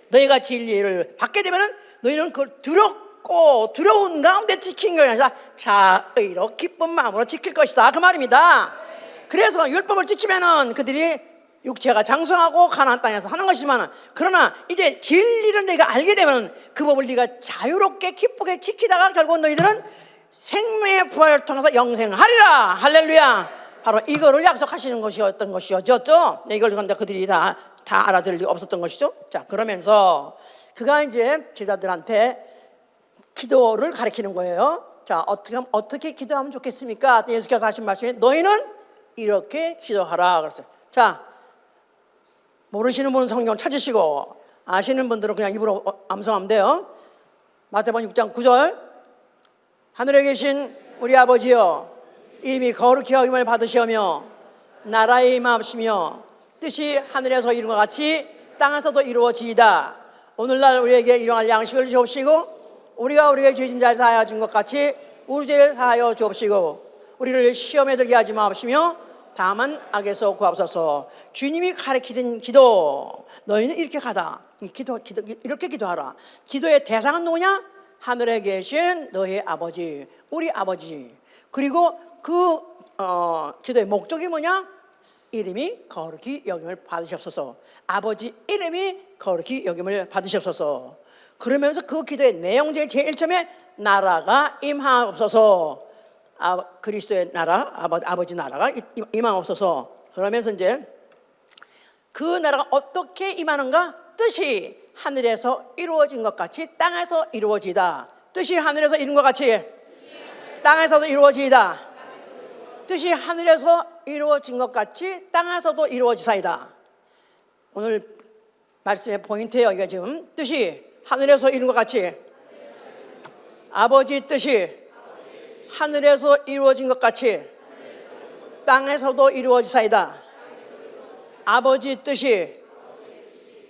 너희가 진리를 받게 되면은 너희는 그걸 두려운 가운데 지키는 것이 아니라 자의로 기쁜 마음으로 지킬 것이다 그 말입니다. 그래서 율법을 지키면은 그들이 육체가 장성하고 가나안 땅에서 하는 것이지만 그러나 이제 진리를 내가 알게 되면 그 법을 네가 자유롭게 기쁘게 지키다가 결국 너희들은 생명의 부활을 통해서 영생하리라. 할렐루야. 바로 이거를 약속하시는 것이었던 것이었죠. 이걸 그들이 다 알아들을 리가 없었던 것이죠. 자, 그러면서 그가 이제 제자들한테 기도를 가르치는 거예요. 자, 어떻게 기도하면 좋겠습니까? 예수께서 하신 말씀이 너희는 이렇게 기도하라 그랬어요. 자, 모르시는 분은 성경을 찾으시고 아시는 분들은 그냥 입으로 암송하면 돼요. 마태복음 6장 9절 하늘에 계신 우리 아버지여 이름이 거룩히 여김을 받으시오며 나라의 임하옵시며 뜻이 하늘에서 이룬 것 같이 땅에서도 이루어지이다. 오늘날 우리에게 일용할 양식을 주옵시고 우리가 우리에게 죄진 자를 사하여 준 것 같이 우리 죄를 사하여 주옵시고 우리를 시험에 들게 하지 마옵시며 다만 악에서 구하옵소서. 주님이 가르치던 기도 너희는 이렇게 가다. 이렇게 기도하라. 기도의 대상은 누구냐? 하늘에 계신 너희 아버지, 우리 아버지. 그리고 그 기도의 목적이 뭐냐? 이름이 거룩히 여김을 받으시옵소서. 아버지 이름이 거룩히 여김을 받으시옵소서. 그러면서 그 기도의 내용 중에 제일 처음에 나라가 임하옵소서. 그리스도의 나라, 아버지 나라가 임하옵소서. 그러면서 이제 그 나라가 어떻게 임하는가? 뜻이 하늘에서 이루어진 것 같이 땅에서 이루어지다. 뜻이 하늘에서 이룬 것 같이 땅에서도 이루어지다. 뜻이 하늘에서 이루어진 것 같이 땅에서도 이루어지사이다. 오늘 말씀의 포인트예요. 이게 지금 뜻이 하늘에서 이룬 것 같이 아버지 뜻이 하늘에서 이루어진 것 같이 땅에서도 이루어지사이다. 아버지 뜻이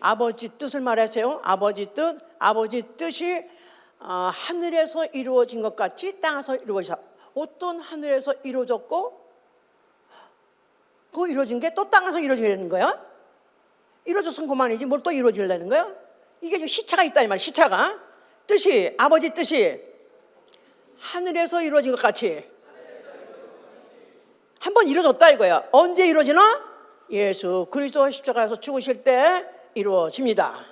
아버지 뜻을 말하세요. 아버지 뜻이 하늘에서 이루어진 것 같이 땅에서 이루어지사. 어떤 하늘에서 이루어졌고 그 이루어진 게 또 땅에서 이루어지는 거야? 이루어졌으면 그만이지 뭘 또 이루어지려는 거야? 이게 좀 시차가 있다 이 말이야. 시차가 뜻이 아버지 뜻이 하늘에서 이루어진 것 같이 한번 이루어졌다 이거야. 언제 이루어지나? 예수 그리스도 십자가에서 죽으실 때 이루어집니다.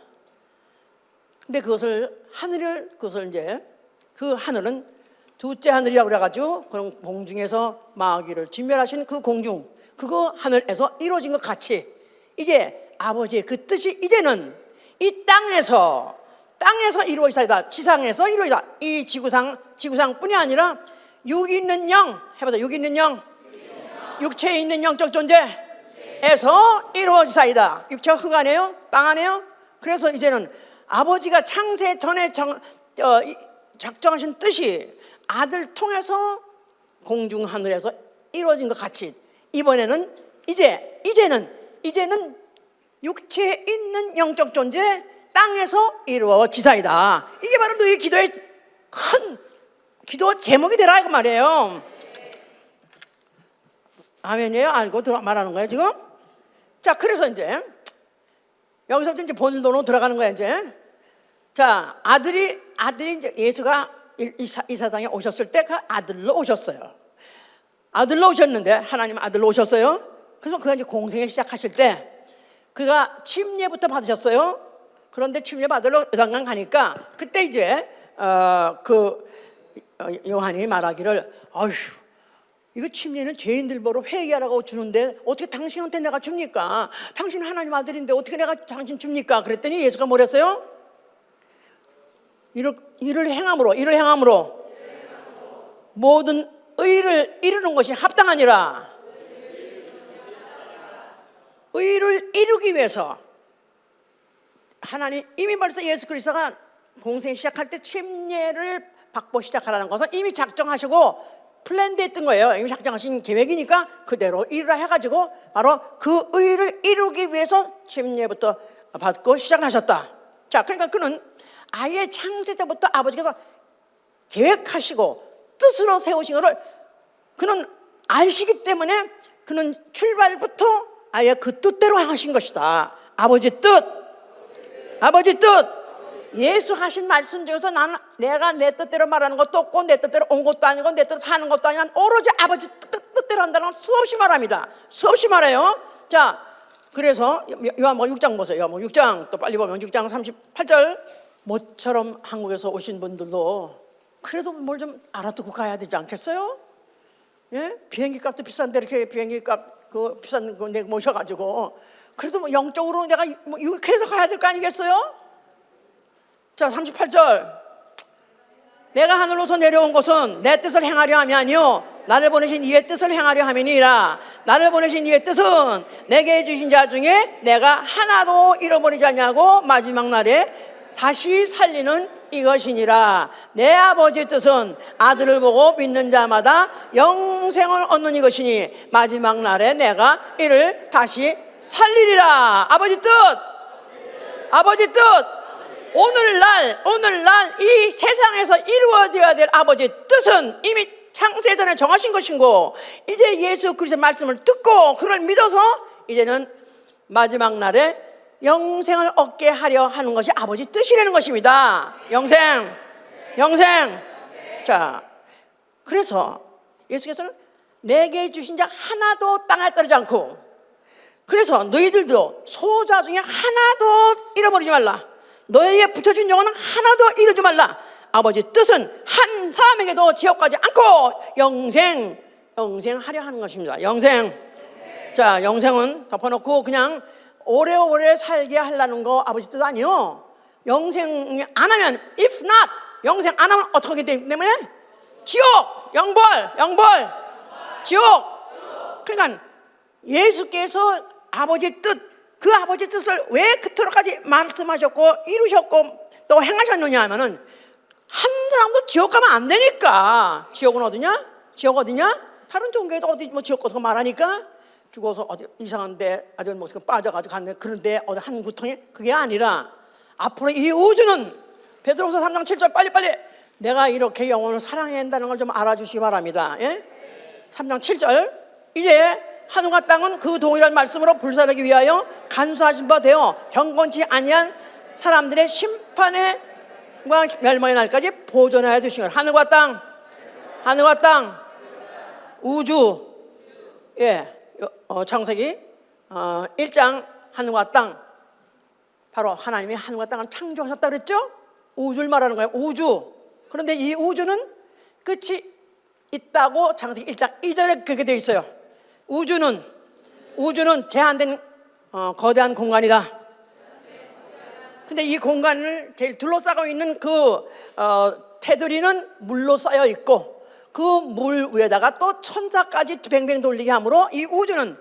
근데 그것을 이제 그 하늘은 둘째 하늘이라고 그래가지고 그런 공중에서 마귀를 진멸하신 그 공중 그거 하늘에서 이루어진 것 같이 이제 아버지의 그 뜻이 이제는 이 땅에서 이루어지다. 지상에서 이루어지다. 이 지구상뿐이 아니라 육 있는 영 해보자. 육 있는 영 육체에 있는 영적 존재에서 이루어지사이다. 육체가 흙 아니에요? 땅 아니에요? 그래서 이제는 아버지가 창세 전에 작정하신 뜻이 아들 통해서 공중 하늘에서 이루어진 것 같이 이번에는 이제는 육체에 있는 영적 존재 땅에서 이루어지사이다. 이게 바로 너희 기도의 큰 기도 제목이 되라 그 말이에요. 아멘이에요? 알고 말하는 거예요 지금? 자, 그래서 이제 여기서부터 이제 본론으로 들어가는 거야 이제. 자, 아들이 이제 예수가 이 세상에 오셨을 때 그 아들로 오셨어요. 아들로 오셨는데, 하나님 아들로 오셨어요. 그래서 그가 이제 공생을 시작하실 때 그가 침례부터 받으셨어요. 그런데 침례 받으러 요단강 가니까 그때 이제 요한이 말하기를, 어휴, 이거 침례는 죄인들 보러 회개하라고 주는데 어떻게 당신한테 내가 줍니까? 당신 하나님 아들인데 어떻게 내가 당신 줍니까? 그랬더니 예수가 뭐랬어요? 이를 행함으로 모든 의를 이루는 것이 합당하니라. 의를 이루기 위해서 하나님 이미 벌써 예수 그리스도가 공생 시작할 때 침례를 받고 시작하라는 것은 이미 작정하시고 플랜돼 있던 거예요. 이미 작정하신 계획이니까 그대로 이루라 해가지고 바로 그 의를 이루기 위해서 침례부터 받고 시작하셨다. 자, 그러니까 그는 아예 창세 때부터 아버지께서 계획하시고 뜻으로 세우신 것을 그는 아시기 때문에 그는 출발부터 아예 그 뜻대로 하신 것이다. 아버지 뜻. 예수 하신 말씀 중에서 내가 내 뜻대로 말하는 것도 없고 내 뜻대로 온 것도 아니고 내 뜻대로 사는 것도 아니고 오로지 아버지 뜻대로 한다는 걸 수없이 말합니다. 수없이 말해요. 자, 그래서 요한복음 6장 보세요. 요한복음 6장 또 빨리 보면 6장 38절. 모처럼 한국에서 오신 분들도 그래도 뭘 좀 알아듣고 가야 되지 않겠어요? 예? 비행기 값도 비싼데 이렇게 비행기 값 그 비싼 거 내가 모셔가지고 그래도 뭐 영적으로 내가 뭐 유익해서 가야 될 거 아니겠어요? 자, 38절. 내가 하늘로서 내려온 것은 내 뜻을 행하려 함이 아니요 나를 보내신 이의 뜻을 행하려 함이니라. 나를 보내신 이의 뜻은 내게 주신 자 중에 내가 하나도 잃어버리지 않냐고 마지막 날에 다시 살리는 이것이니라. 내 아버지의 뜻은 아들을 보고 믿는 자마다 영생을 얻는 이것이니 마지막 날에 내가 이를 다시 살리리라. 아버지 뜻. 오늘날 이 세상에서 이루어져야 될 아버지의 뜻은 이미 창세 전에 정하신 것이고 이제 예수 그리스도의 말씀을 듣고 그걸 믿어서 이제는 마지막 날에 영생을 얻게 하려 하는 것이 아버지 뜻이라는 것입니다. 영생. 자, 그래서 예수께서는 내게 주신 자 하나도 땅에 떨어지지 않고, 그래서 너희들도 소자 중에 하나도 잃어버리지 말라. 너희에게 붙여준 영혼은 하나도 잃지 말라. 아버지 뜻은 한 사람에게도 지옥가지 않고 영생하려 하는 것입니다. 영생. 자, 영생은 덮어놓고 그냥 오래오래 살게 하려는 거 아버지 뜻 아니요. 영생 안 하면, if not, 영생 안 하면 어떻게 하기 때문에? 지옥, 영벌, 지옥. 그러니까 예수께서 아버지 뜻, 그 아버지 뜻을 왜 그토록까지 말씀하셨고 이루셨고 또 행하셨느냐 하면은 한 사람도 지옥 가면 안 되니까. 지옥은 어디냐? 다른 종교에도 어디 뭐 지옥 같은 거 말하니까 죽어서 어디 이상한데 아주 뭐 빠져가지고 갔는데 그런데 어디 한 구덩이, 그게 아니라 앞으로 이 우주는 베드로후서 3장 7절 빨리빨리 내가 이렇게 영혼을 사랑해야 한다는 걸 좀 알아주시기 바랍니다. 예? 3장 7절. 이제 하늘과 땅은 그 동일한 말씀으로 불사르기 위하여 간수하신 바 되어 경건치 아니한 사람들의 심판과 멸망의 날까지 보존하여 두신 것. 하늘과 땅, 우주. 예, 창세기 1장 하늘과 땅. 바로 하나님이 하늘과 땅을 창조하셨다 그랬죠? 우주를 말하는 거예요. 우주. 그런데 이 우주는 끝이 있다고 창세기 1장 2절에 그렇게 되어 있어요. 우주는 제한된 거대한 공간이다. 근데 이 공간을 제일 둘러싸고 있는 그 테두리는 물로 쌓여 있고 그 물 위에다가 또 천사까지 뱅뱅 돌리게 하므로 이 우주는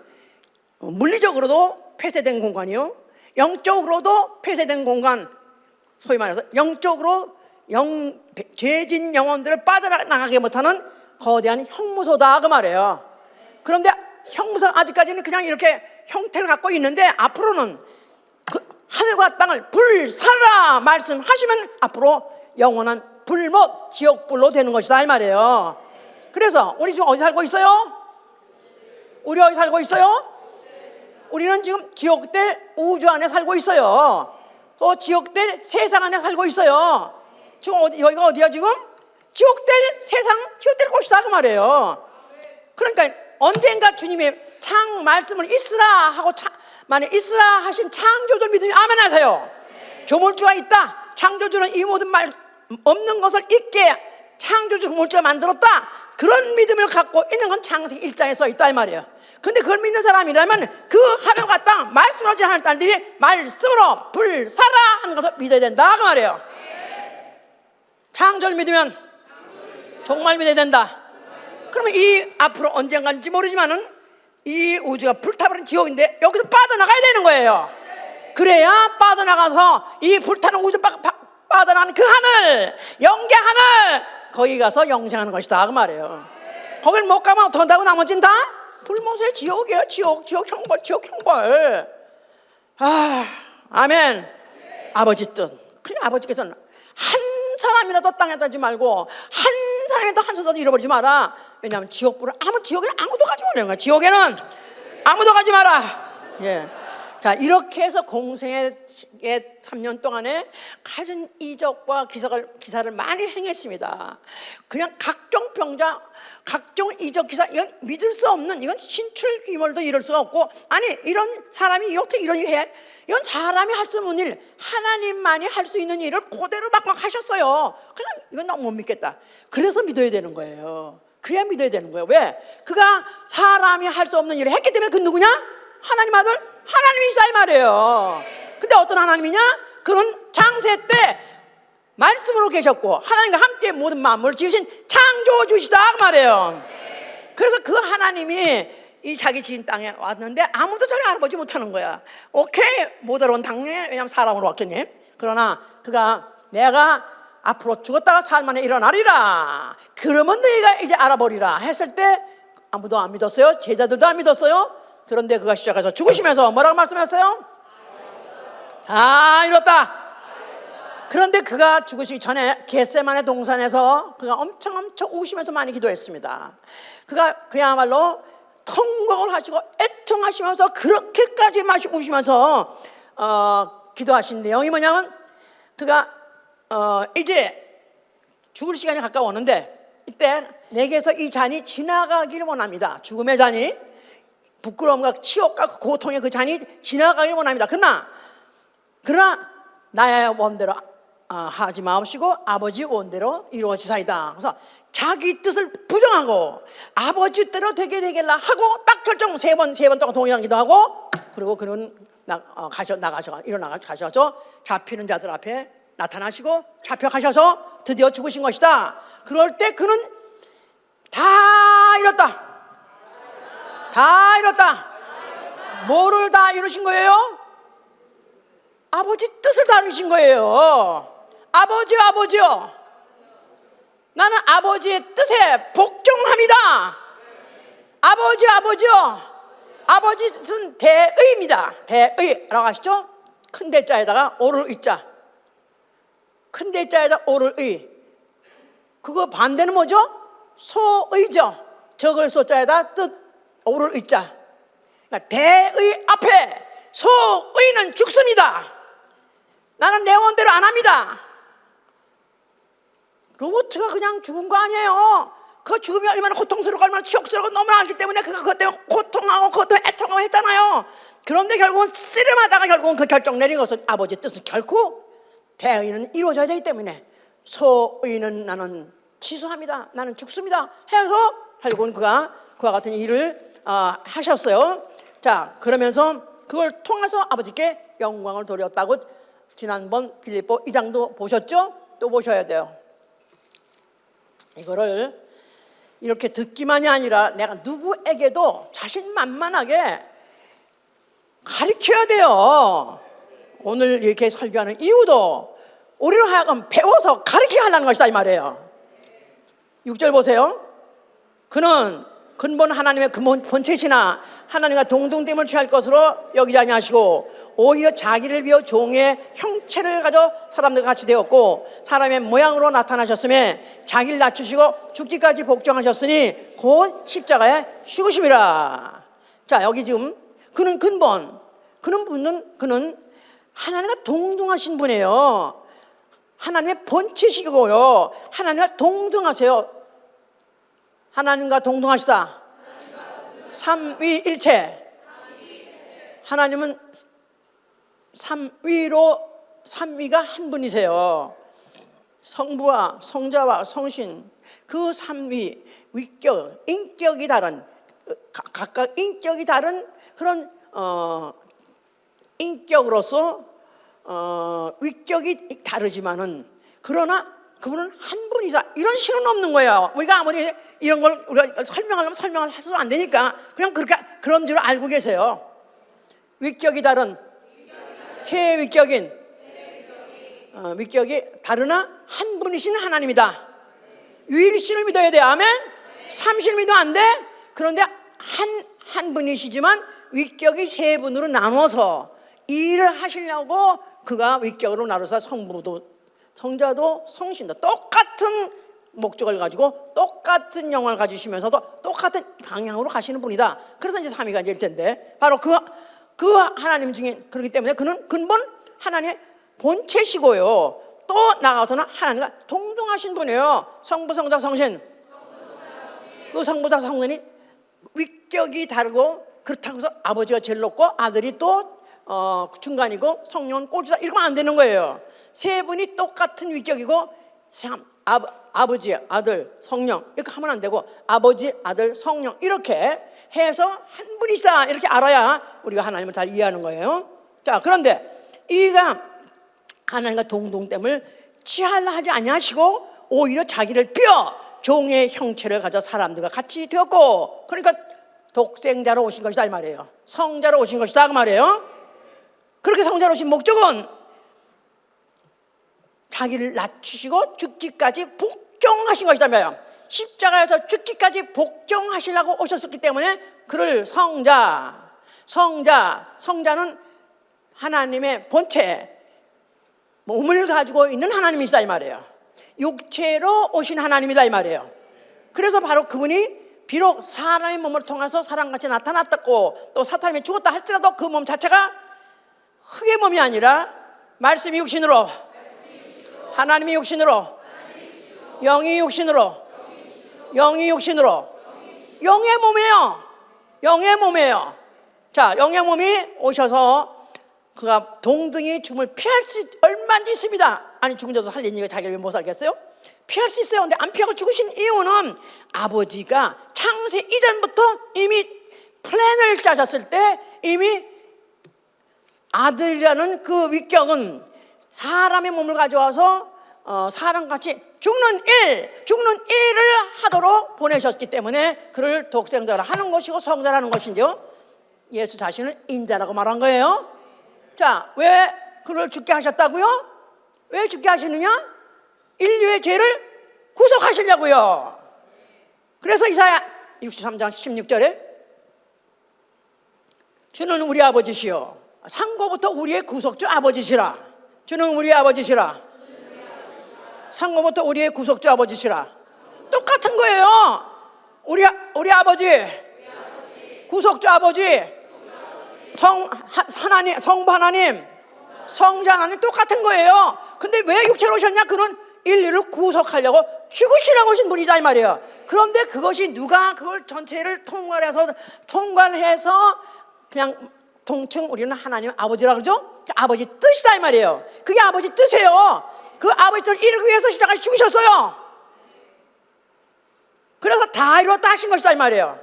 물리적으로도 폐쇄된 공간이요, 영적으로도 폐쇄된 공간, 소위 말해서 영적으로 죄진 영혼들을 빠져나가게 못하는 거대한 형무소다 그 말이에요. 그런데 형무소 아직까지는 그냥 이렇게 형태를 갖고 있는데 앞으로는 그 하늘과 땅을 불사라 말씀하시면 앞으로 영원한 불못 지옥불로 되는 것이다 이 말이에요. 그래서 우리 지금 어디 살고 있어요? 우리 어디 살고 있어요? 우리는 지금 지옥될 우주 안에 살고 있어요. 또 지옥될 세상 안에 살고 있어요. 지금 여기가 어디야 지금? 지옥될 세상, 지옥될 곳이다 그 말이에요. 그러니까 언젠가 주님의 창 말씀을 있으라 하고 만약 있으라 하신 창조주를 믿으면 아멘 하세요. 조물주가 있다. 창조주는 이 모든 말 없는 것을 있게 창조주 조물주가 만들었다. 그런 믿음을 갖고 있는 건 창세기 1장에 써 있다 이 말이에요. 근데 그걸 믿는 사람이라면 그 하늘과 땅 말씀으로 지은 하늘 땅들이 말씀으로 불사라 하는 것을 믿어야 된다 그 말이에요. 창조를 믿으면 정말 믿어야 된다. 그러면 이 앞으로 언젠가인지 모르지만은 이 우주가 불타버린 지옥인데 여기서 빠져나가야 되는 거예요. 그래야 빠져나가서 이 불타는 우주 빠져나가는 그 하늘, 영계 하늘, 거기 가서 영생하는 것이다 그 말이에요. 거길 못 가면 어떻게 한다고 나머지는 다 불못의 지옥이에요. 지옥 형벌, 지옥 형벌. 아멘. 아버지 뜻. 그래 아버지께서는 한 사람이라도 땅에 따지 말고 한 사람이라도 한 손도 잃어버리지 마라. 왜냐하면 지옥불은 지옥에는 아무도 가지 말라는 거야. 지옥에는 아무도 가지 마라. 예. 자, 이렇게 해서 공생의 3년 동안에 가진 이적과 기사를 많이 행했습니다. 그냥 각종 병자, 각종 이적 기사, 이건 믿을 수 없는, 이건 신출귀몰도 이럴 수가 없고, 아니 이런 사람이 이렇게 이런 일 해, 이건 사람이 할 수 없는 일, 하나님만이 할 수 있는 일을 그대로 막 하셨어요. 그냥 이건 너무 못 믿겠다. 그래서 믿어야 되는 거예요. 그래야 믿어야 되는 거예요. 왜? 그가 사람이 할 수 없는 일을 했기 때문에 그 누구냐? 하나님 아들, 하나님이시다 이 말이에요. 근데 어떤 하나님이냐? 그는 창세 때 말씀으로 계셨고 하나님과 함께 모든 만물을 지으신 창조주시다 그 말이에요. 그래서 그 하나님이 이 자기 지은 땅에 왔는데 아무도 저를 알아보지 못하는 거야. 오케이, 못 알아본 당연히, 왜냐하면 사람으로 왔겠니? 그러나 그가 내가 앞으로 죽었다가 살만에 일어나리라, 그러면 너희가 이제 알아보리라 했을 때 아무도 안 믿었어요. 제자들도 안 믿었어요. 그런데 그가 시작해서 죽으시면서 뭐라고 말씀했어요? 다 이뤘다. 그런데 그가 죽으시기 전에 겟세마네 동산에서 그가 엄청 우시면서 많이 기도했습니다. 그가 그야말로 통곡을 하시고 애통하시면서 그렇게까지 우시면서 기도하신 내용이 뭐냐면, 그가 이제 죽을 시간이 가까웠는데 이때 내게서 이 잔이 지나가기를 원합니다. 죽음의 잔이, 부끄러움과 치욕과 고통의 그 잔이 지나가기를 원합니다. 그러나 나의 원대로 하지 마옵시고 아버지 원대로 이루어지사이다. 그래서 자기 뜻을 부정하고 아버지 뜻대로 되게 되겠라 하고 딱 결정 세 번 동안 동의한 기도하고, 그리고 그는 일어나 가셔서 잡히는 자들 앞에 나타나시고 잡혀가셔서 드디어 죽으신 것이다. 그럴 때 그는 다 이뤘다. 다 이뤘다. 뭐를 다 이루신 거예요? 아버지 뜻을 다 이루신 거예요. 아버지요, 나는 아버지의 뜻에 복종합니다. 아버지요, 아버지 뜻은 대의입니다. 대의라고 하시죠? 큰 대자에다가 오를 의자, 큰 대자에다 오를 의. 그거 반대는 뭐죠? 소의죠. 적을 소자에다 뜻 오를 의자. 그러니까 대의 앞에 소의는 죽습니다. 나는 내 원대로 안 합니다. 로봇가 그냥 죽은 거 아니에요. 그 죽음이 얼마나 고통스럽고 얼마나 치욕스럽고 너무나 알기 때문에 그것 때문에 고통하고 그것 때문에 애통하고 했잖아요. 그런데 결국은 씨름하다가 결국은 그 결정 내린 것은 아버지의 뜻은 결코 대의는 이루어져야 되기 때문에 소의는 나는 취소합니다. 나는 죽습니다. 해서 결국은 그가 그와 같은 일을 하셨어요. 자, 그러면서 그걸 통해서 아버지께 영광을 돌렸다고 지난번 빌립보 2장도 보셨죠? 또 보셔야 돼요. 이거를 이렇게 듣기만이 아니라 내가 누구에게도 자신만만하게 가르쳐야 돼요. 오늘 이렇게 설교하는 이유도 우리로 하여금 배워서 가르치게 하려는 것이다 이 말이에요. 6절 보세요. 그는 근본 하나님의 근본 본체시나 하나님과 동등됨을 취할 것으로 여기지 아니하시고 오히려 자기를 비워 종의 형체를 가져 사람들과 같이 되었고 사람의 모양으로 나타나셨음에 자기를 낮추시고 죽기까지 복종하셨으니 곧 십자가에 죽으심이라. 자, 여기 지금 그는 근본, 그는 하나님과 동등하신 분이에요. 하나님의 본체시고요. 하나님과 동등하세요. 하나님과 동등하시다. 삼위일체. 하나님은 삼위가 한 분이세요. 성부와 성자와 성신, 그 삼위 위격, 인격이 다른, 각각 인격이 다른 그런 인격으로서 위격이 다르지만은 그러나 그분은 한 분이다. 이런 실은 없는 거예요. 우리가 아무리 이런 걸 우리가 설명하려면 설명을 해서 안 되니까 그냥 그렇게 그런 줄 알고 계세요. 위격이 다른 세 위격인 위격이 다르나 한 분이신 하나님이다. 유일신을 믿어야 돼. 아멘. 삼신을 믿으면 안 돼. 그런데 한 분이시지만 위격이 세 분으로 나눠서 일을 하시려고 그가 위격으로 나눠서 성부도 성자도 성신도 똑같은 목적을 가지고 똑같은 영광을 가지시면서도 똑같은 방향으로 가시는 분이다. 그래서 이제 삼위가 될 텐데 바로 그 하나님 중에 그렇기 때문에 그는 근본 하나님의 본체시고요. 또 나가서는 하나님과 동등하신 분이에요. 성부, 성자, 성신. 그 성부자, 성신이 위격이 다르고 그렇다고 해서 아버지가 제일 높고 아들이 또 중간이고 성령은 꼴찌다 이러면 안 되는 거예요. 세 분이 똑같은 위격이고 아버지, 아들, 성령 이렇게 하면 안 되고 아버지, 아들, 성령 이렇게 해서 한 분이시다 이렇게 알아야 우리가 하나님을 잘 이해하는 거예요. 자, 그런데 이가 하나님과 동등됨을 취하려 하지 아니하시고 오히려 자기를 비워 종의 형체를 가져 사람들과 같이 되었고 그러니까 독생자로 오신 것이다 이 말이에요. 성자로 오신 것이다 그 말이에요. 그렇게 성자로 오신 목적은 자기를 낮추시고 죽기까지 복종하신 것이다 말이에요. 십자가에서 죽기까지 복종하시려고 오셨기 때문에 그를 성자는 하나님의 본체 몸을 가지고 있는 하나님이시다 이 말이에요. 육체로 오신 하나님이다 이 말이에요. 그래서 바로 그분이 비록 사람의 몸을 통해서 사람같이 나타났다고 또 사탄이 죽었다 할지라도 그 몸 자체가 흙의 몸이 아니라 말씀이 육신으로 하나님이 육신으로 영이 육신으로 영이 육신으로 영의 몸이에요. 영의 몸이에요. 자, 영의 몸이 오셔서 그가 동등히 죽음을 피할 수 얼마인지 있습니다. 아니 죽은 자도 살리니까 자기가 왜 못 살겠어요? 피할 수 있어요. 근데 안 피하고 죽으신 이유는 아버지가 창세 이전부터 이미 플랜을 짜셨을 때 이미 아들이라는 그 위격은 사람의 몸을 가져와서 사람같이 죽는 일을 하도록 보내셨기 때문에 그를 독생자라 하는 것이고 성자라는 것인지요. 예수 자신을 인자라고 말한 거예요. 자, 왜 그를 죽게 하셨다고요? 왜 죽게 하시느냐? 인류의 죄를 구속하시려고요. 그래서 이사야 63장 16절에 주는 우리 아버지시요 상고부터 우리의 구속주 아버지시라. 주는 우리 아버지시라. 상고부터 우리의 구속주 아버지시라. 똑같은 거예요. 우리 아버지, 구속주 아버지, 성부 하나님, 성자 하나님 똑같은 거예요. 근데 왜 육체로 오셨냐? 그는 인류를 구속하려고 죽으시라고 오신 분이다 이 말이에요. 그런데 그것이 누가 그걸 전체를 통괄해서 그냥 통칭 우리는 하나님 아버지라고 그러죠? 아버지 뜻이다 이 말이에요. 그게 아버지 뜻이에요. 그 아버지 뜻을 이루기 위해서 십자가에 죽으셨어요. 그래서 다 이루었다 하신 것이다 이 말이에요.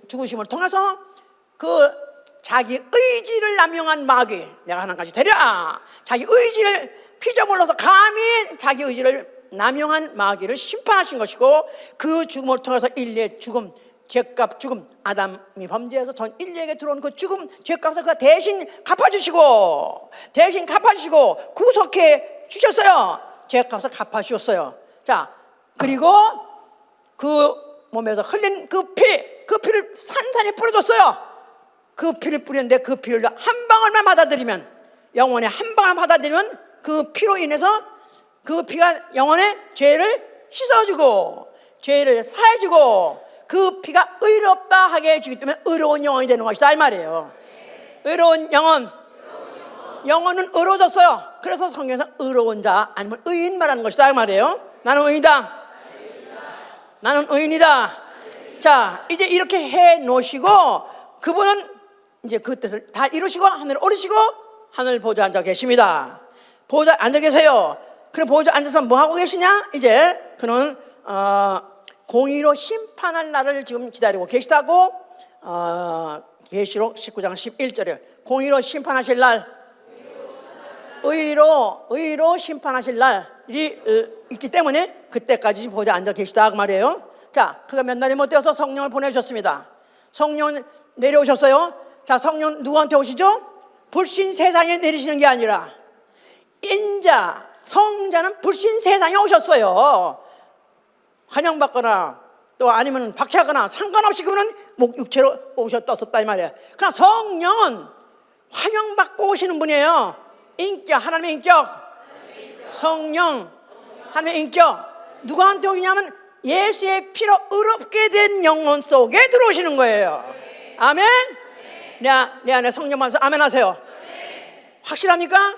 죽으심을 통해서 그 자기 의지를 남용한 마귀, 내가 하나님까지 되랴, 자기 의지를 피조물로서 감히 자기 의지를 남용한 마귀를 심판하신 것이고 그 죽음을 통해서 인류의 죽음, 죄값 죽음, 아담이 범죄해서 전 인류에게 들어온 그 죽음, 죄값을 그가 대신 갚아주시고 구속해 주셨어요. 죄값을 갚아주셨어요. 자, 그리고 그 몸에서 흘린 그 피를 산산히 뿌려줬어요. 그 피를 뿌렸는데 그 피를 한 방울만 받아들이면, 영혼의 한 방울 받아들이면 그 피로 인해서 그 피가 영혼의 죄를 씻어주고 죄를 사해주고 그 피가 의롭다 하게 해주기 때문에 의로운 영혼이 되는 것이다 이 말이에요. 의로운 영혼은 의로워졌어요. 그래서 성경에서 의로운 자 아니면 의인 말하는 것이다 이 말이에요. 나는 의인이다. 나는 의인이다. 자, 이제 이렇게 해 놓으시고 그분은 이제 그 뜻을 다 이루시고 하늘을 오르시고 하늘 보좌 앉아 계십니다. 보좌 앉아 계세요. 그럼 보좌 앉아서 뭐 하고 계시냐? 이제 그는 공의로 심판할 날을 지금 기다리고 계시다고 계시록 19장 11절에 공의로 심판하실 날, 의로 심판하실 날이 있기 때문에 그때까지 보좌 앉아 계시다 그 말이에요. 자, 그가 몇 날이 못 되어서 성령을 보내주셨습니다. 성령 내려오셨어요. 자, 성령 누구한테 오시죠? 불신 세상에 내리시는 게 아니라 인자, 성자는 불신 세상에 오셨어요. 환영받거나 또 아니면 박해하거나 상관없이 그분은 육체로 오셨다 이 말이에요. 그러나 성령은 환영받고 오시는 분이에요. 인격, 하나님의 인격, 성령, 하나님의 인격. 누구한테 오냐면 예수의 피로 의롭게 된 영혼 속에 들어오시는 거예요. 아멘. 내 안에 성령 만서 아멘 하세요. 확실합니까?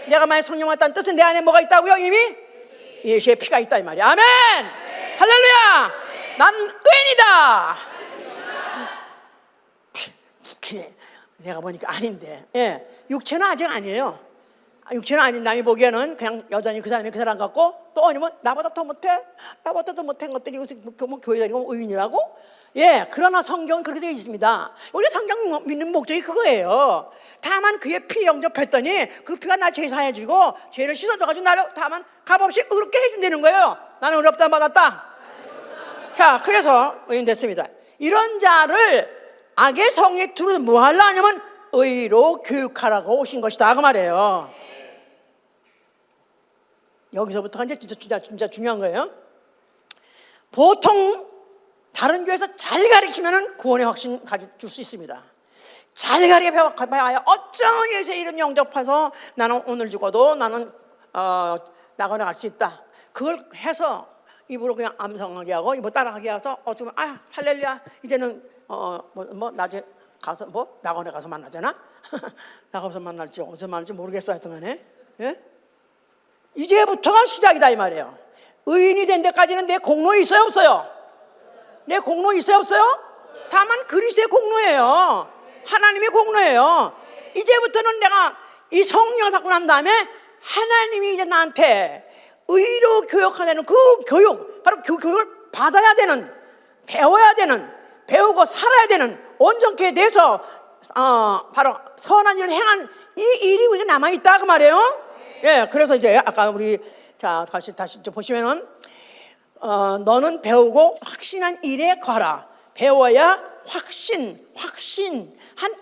내가 만약 성령 왔다는 뜻은 내 안에 뭐가 있다고요? 이미 예수의 피가 있다 이 말이야. 아멘. 할렐루야. 나는 의인이다. 내가 보니까 아닌데, 육체는 아직 아니에요. 육체는 아닌 남이 보기에는 그냥 여전히 그 사람이 그 사람 같고, 또 아니면 나보다 더 못해, 나보다 더 못한 것들이 뭐 교회 다니고 의인이라고? 그러나 성경은 그렇게 되어 있습니다. 우리 성경 믿는 목적이 그거예요. 다만 그의 피 영접했더니 그 피가 나 죄 사해주고 죄를 씻어줘가지고 나를 다만 값없이 의롭게 해준다는 거예요. 나는 의롭다 받았다. 자, 그래서 의인 됐습니다. 이런 자를 악의 성에 들어 뭐 하려 하냐면 의로 교육하라고 오신 것이다 그 말이에요. 여기서부터가 이제 진짜 중요한 거예요. 보통 다른 교회에서 잘 가르치면 구원의 확신 가질 수 있습니다. 잘 가르쳐봐야 어쩌면 예수의 이름 영접해서 나는 오늘 죽어도 나는 나가나 갈 수 있다. 그걸 해서 입으로 그냥 암송하게 하고 입으로 따라하게 해서 어쩌면 할렐루야 이제는 낮에 가서 낙원에 가서 만나잖아. 나가서 만날지 어디서 만날지 모르겠어 하여튼간에. 이제부터가 시작이다 이 말이에요. 의인이 된 데까지는 내 공로 있어요 없어요? 내 공로 있어요 없어요? 다만 그리스도의 공로예요. 하나님의 공로예요. 이제부터는 내가 이 성령을 받고 난 다음에 하나님이 이제 나한테 의로 교육하는 그 교육, 바로 그 교육을 받아야 되는, 배워야 되는, 배우고 살아야 되는, 온전케 돼서 바로 선한 일을 행한 이 일이 우리가 남아있다 그 말이에요. 그래서 이제 아까 우리 다시 좀 보시면은 너는 배우고 확신한 일에 가라. 배워야 확신한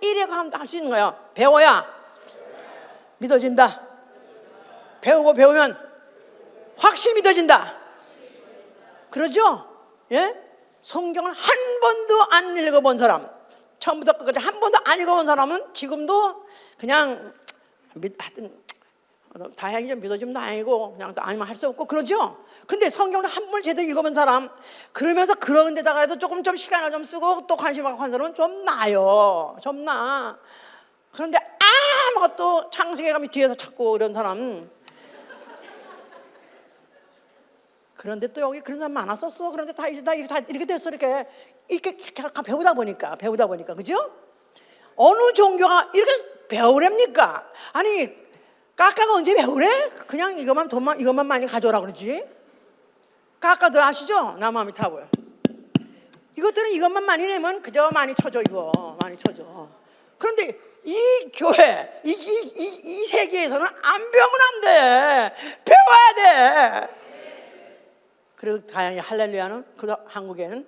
일에 할 수 있는 거예요. 배워야 믿어진다. 배우고 배우면 확실히 믿어진다. 그러죠? 성경을 한 번도 안 읽어본 사람, 처음부터 끝까지 한 번도 안 읽어본 사람은 지금도 그냥 하여튼 다행히 좀 믿어주면 다행이고 그냥 아니면 할 수 없고 그러죠? 근데 성경을 한 번 제대로 읽어본 사람, 그러면서 그런 데다가 해도 조금 시간을 좀 쓰고 또 관심 갖고 한 사람은 좀 나아요. 좀 나아. 그런데 아무것도 창세기가 뒤에서 찾고 이런 사람, 그런데 또 여기 그런 사람 많았었어. 그런데 다 이렇게 됐어. 이렇게 배우다 보니까 그죠? 어느 종교가 이렇게 배우랍니까? 아니 까까가 언제 배우래? 그냥 이것만 많이 가져오라 그러지. 까까들 아시죠? 나무함이 타고요. 이것들은 이것만 많이 내면 그저 많이 쳐줘. 이거 많이 쳐줘. 그런데 이 교회 이 세계에서는 안 배우면 안 돼. 배워야 돼. 그리고 다행히 할렐루야는 한국에는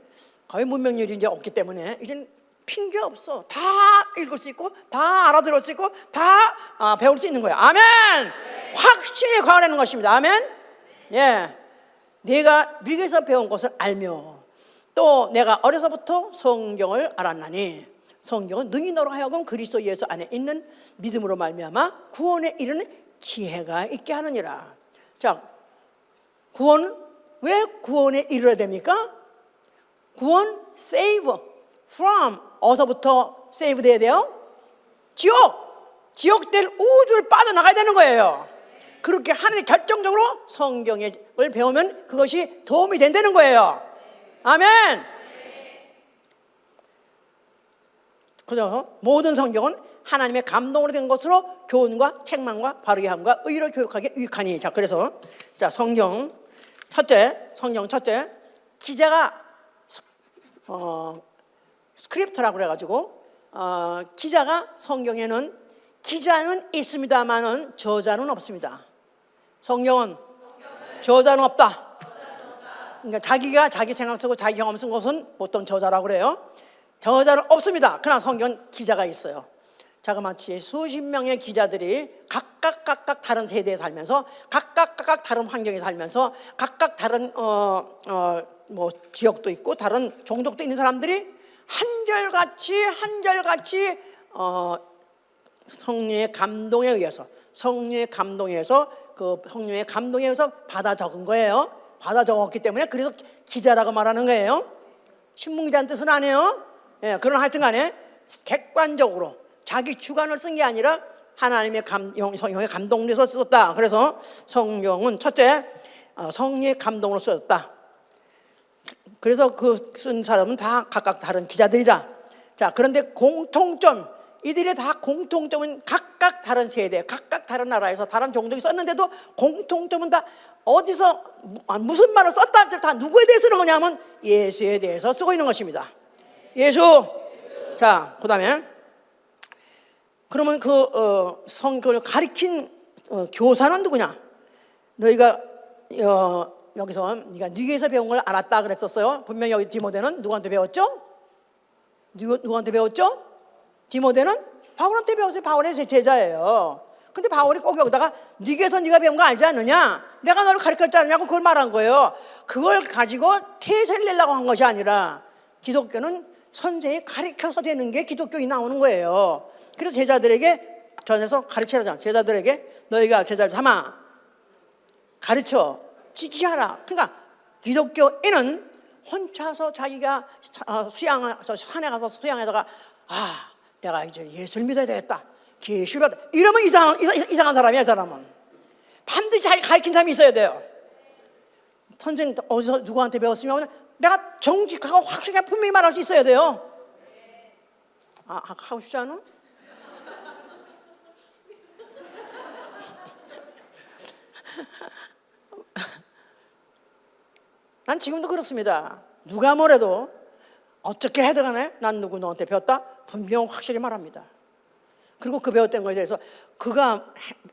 거의 문명률이 이제 없기 때문에 이제는 핑계 없어. 다 읽을 수 있고 다 알아들을 수 있고 다 배울 수 있는 거예요. 아멘. 확신에 관하는 것입니다. 아멘. 내가 미국에서 배운 것을 알며 또 내가 어려서부터 성경을 알았나니 성경은 능히 너로 하여금 그리스도 예수 안에 있는 믿음으로 말미암아 구원에 이르는 지혜가 있게 하느니라. 자, 구원, 왜 구원에 이르러야 됩니까? 구원, save from, 어디서부터 save 돼야 돼요? 지옥될 우주를 빠져나가야 되는 거예요. 그렇게 하나님 결정적으로 성경을 배우면 그것이 도움이 된다는 거예요. 아멘. 그래서 모든 성경은 하나님의 감동으로 된 것으로 교훈과 책망과 바르게 함과 의로 교육하게 유익하니. 자, 그래서 자, 성경 첫째, 기자가 스크립트라고 그래가지고 기자가 성경에는 기자는 있습니다만은 저자는 없습니다. 성경은 저자는 없다. 그러니까 자기가 자기 생각 쓰고 자기 경험 쓴 것은 보통 저자라고 그래요. 저자는 없습니다. 그러나 성경은 기자가 있어요. 자그마치 수십 명의 기자들이 각각 다른 세대에 살면서 각각 다른 환경에 살면서 각각 다른 뭐 지역도 있고 다른 종족도 있는 사람들이 한결같이 성령의 감동에 의해서 받아 적은 거예요. 받아 적었기 때문에 그래서 기자라고 말하는 거예요. 신문기자는 뜻은 아니에요. 예, 그러나 하여튼 간에 객관적으로 자기 주관을 쓴 게 아니라 하나님의 성령의 감동에서 썼다. 그래서 성경은 첫째, 성령의 감동으로 써졌다. 그래서 그 쓴 사람은 다 각각 다른 기자들이다. 자, 그런데 공통점, 이들의 다 공통점은 각각 다른 세대, 각각 다른 나라에서 다른 종족이 썼는데도 공통점은 다 어디서 무슨 말을 썼다 할 때 다 누구에 대해서 쓰는 거냐면 예수에 대해서 쓰고 있는 것입니다. 예수. 자, 그다음에 그러면 그 성경을 가리킨 교사는 누구냐? 너희가 여기서 네가 네게서 배운 걸 알았다 그랬었어요. 분명히 여기 디모데는 누구한테 배웠죠? 누구한테 배웠죠? 디모데는 바울한테 배웠어요. 바울의 제자예요. 근데 바울이 꼭 여기다가 네게서 네가 배운 거 알지 않느냐? 내가 너를 가르쳤지 않느냐고 그걸 말한 거예요. 그걸 가지고 태세를 내려고 한 것이 아니라 기독교는 선생이 가르쳐서 되는 게 기독교에 나오는 거예요. 그래서 제자들에게 전해서 가르치라잖아. 제자들에게 너희가 제자를 삼아 가르쳐 지키게 하라. 그러니까 기독교인은 혼자서 자기가 산에 가서 수양하다가 내가 이제 예수를 믿어야 되겠다. 계시를 받아. 이러면 이상한 사람이야. 사람은 반드시 자기 가르친 사람이 있어야 돼요. 선생님 어디서 누구한테 배웠으면 내가 정직하고 확실하게 분명히 말할 수 있어야 돼요. 하고 싶지 않아? 난 지금도 그렇습니다. 누가 뭐래도 어떻게 해도 간에 난 누구 너한테 배웠다? 분명 확실히 말합니다. 그리고 그 배웠던 거에 대해서 그가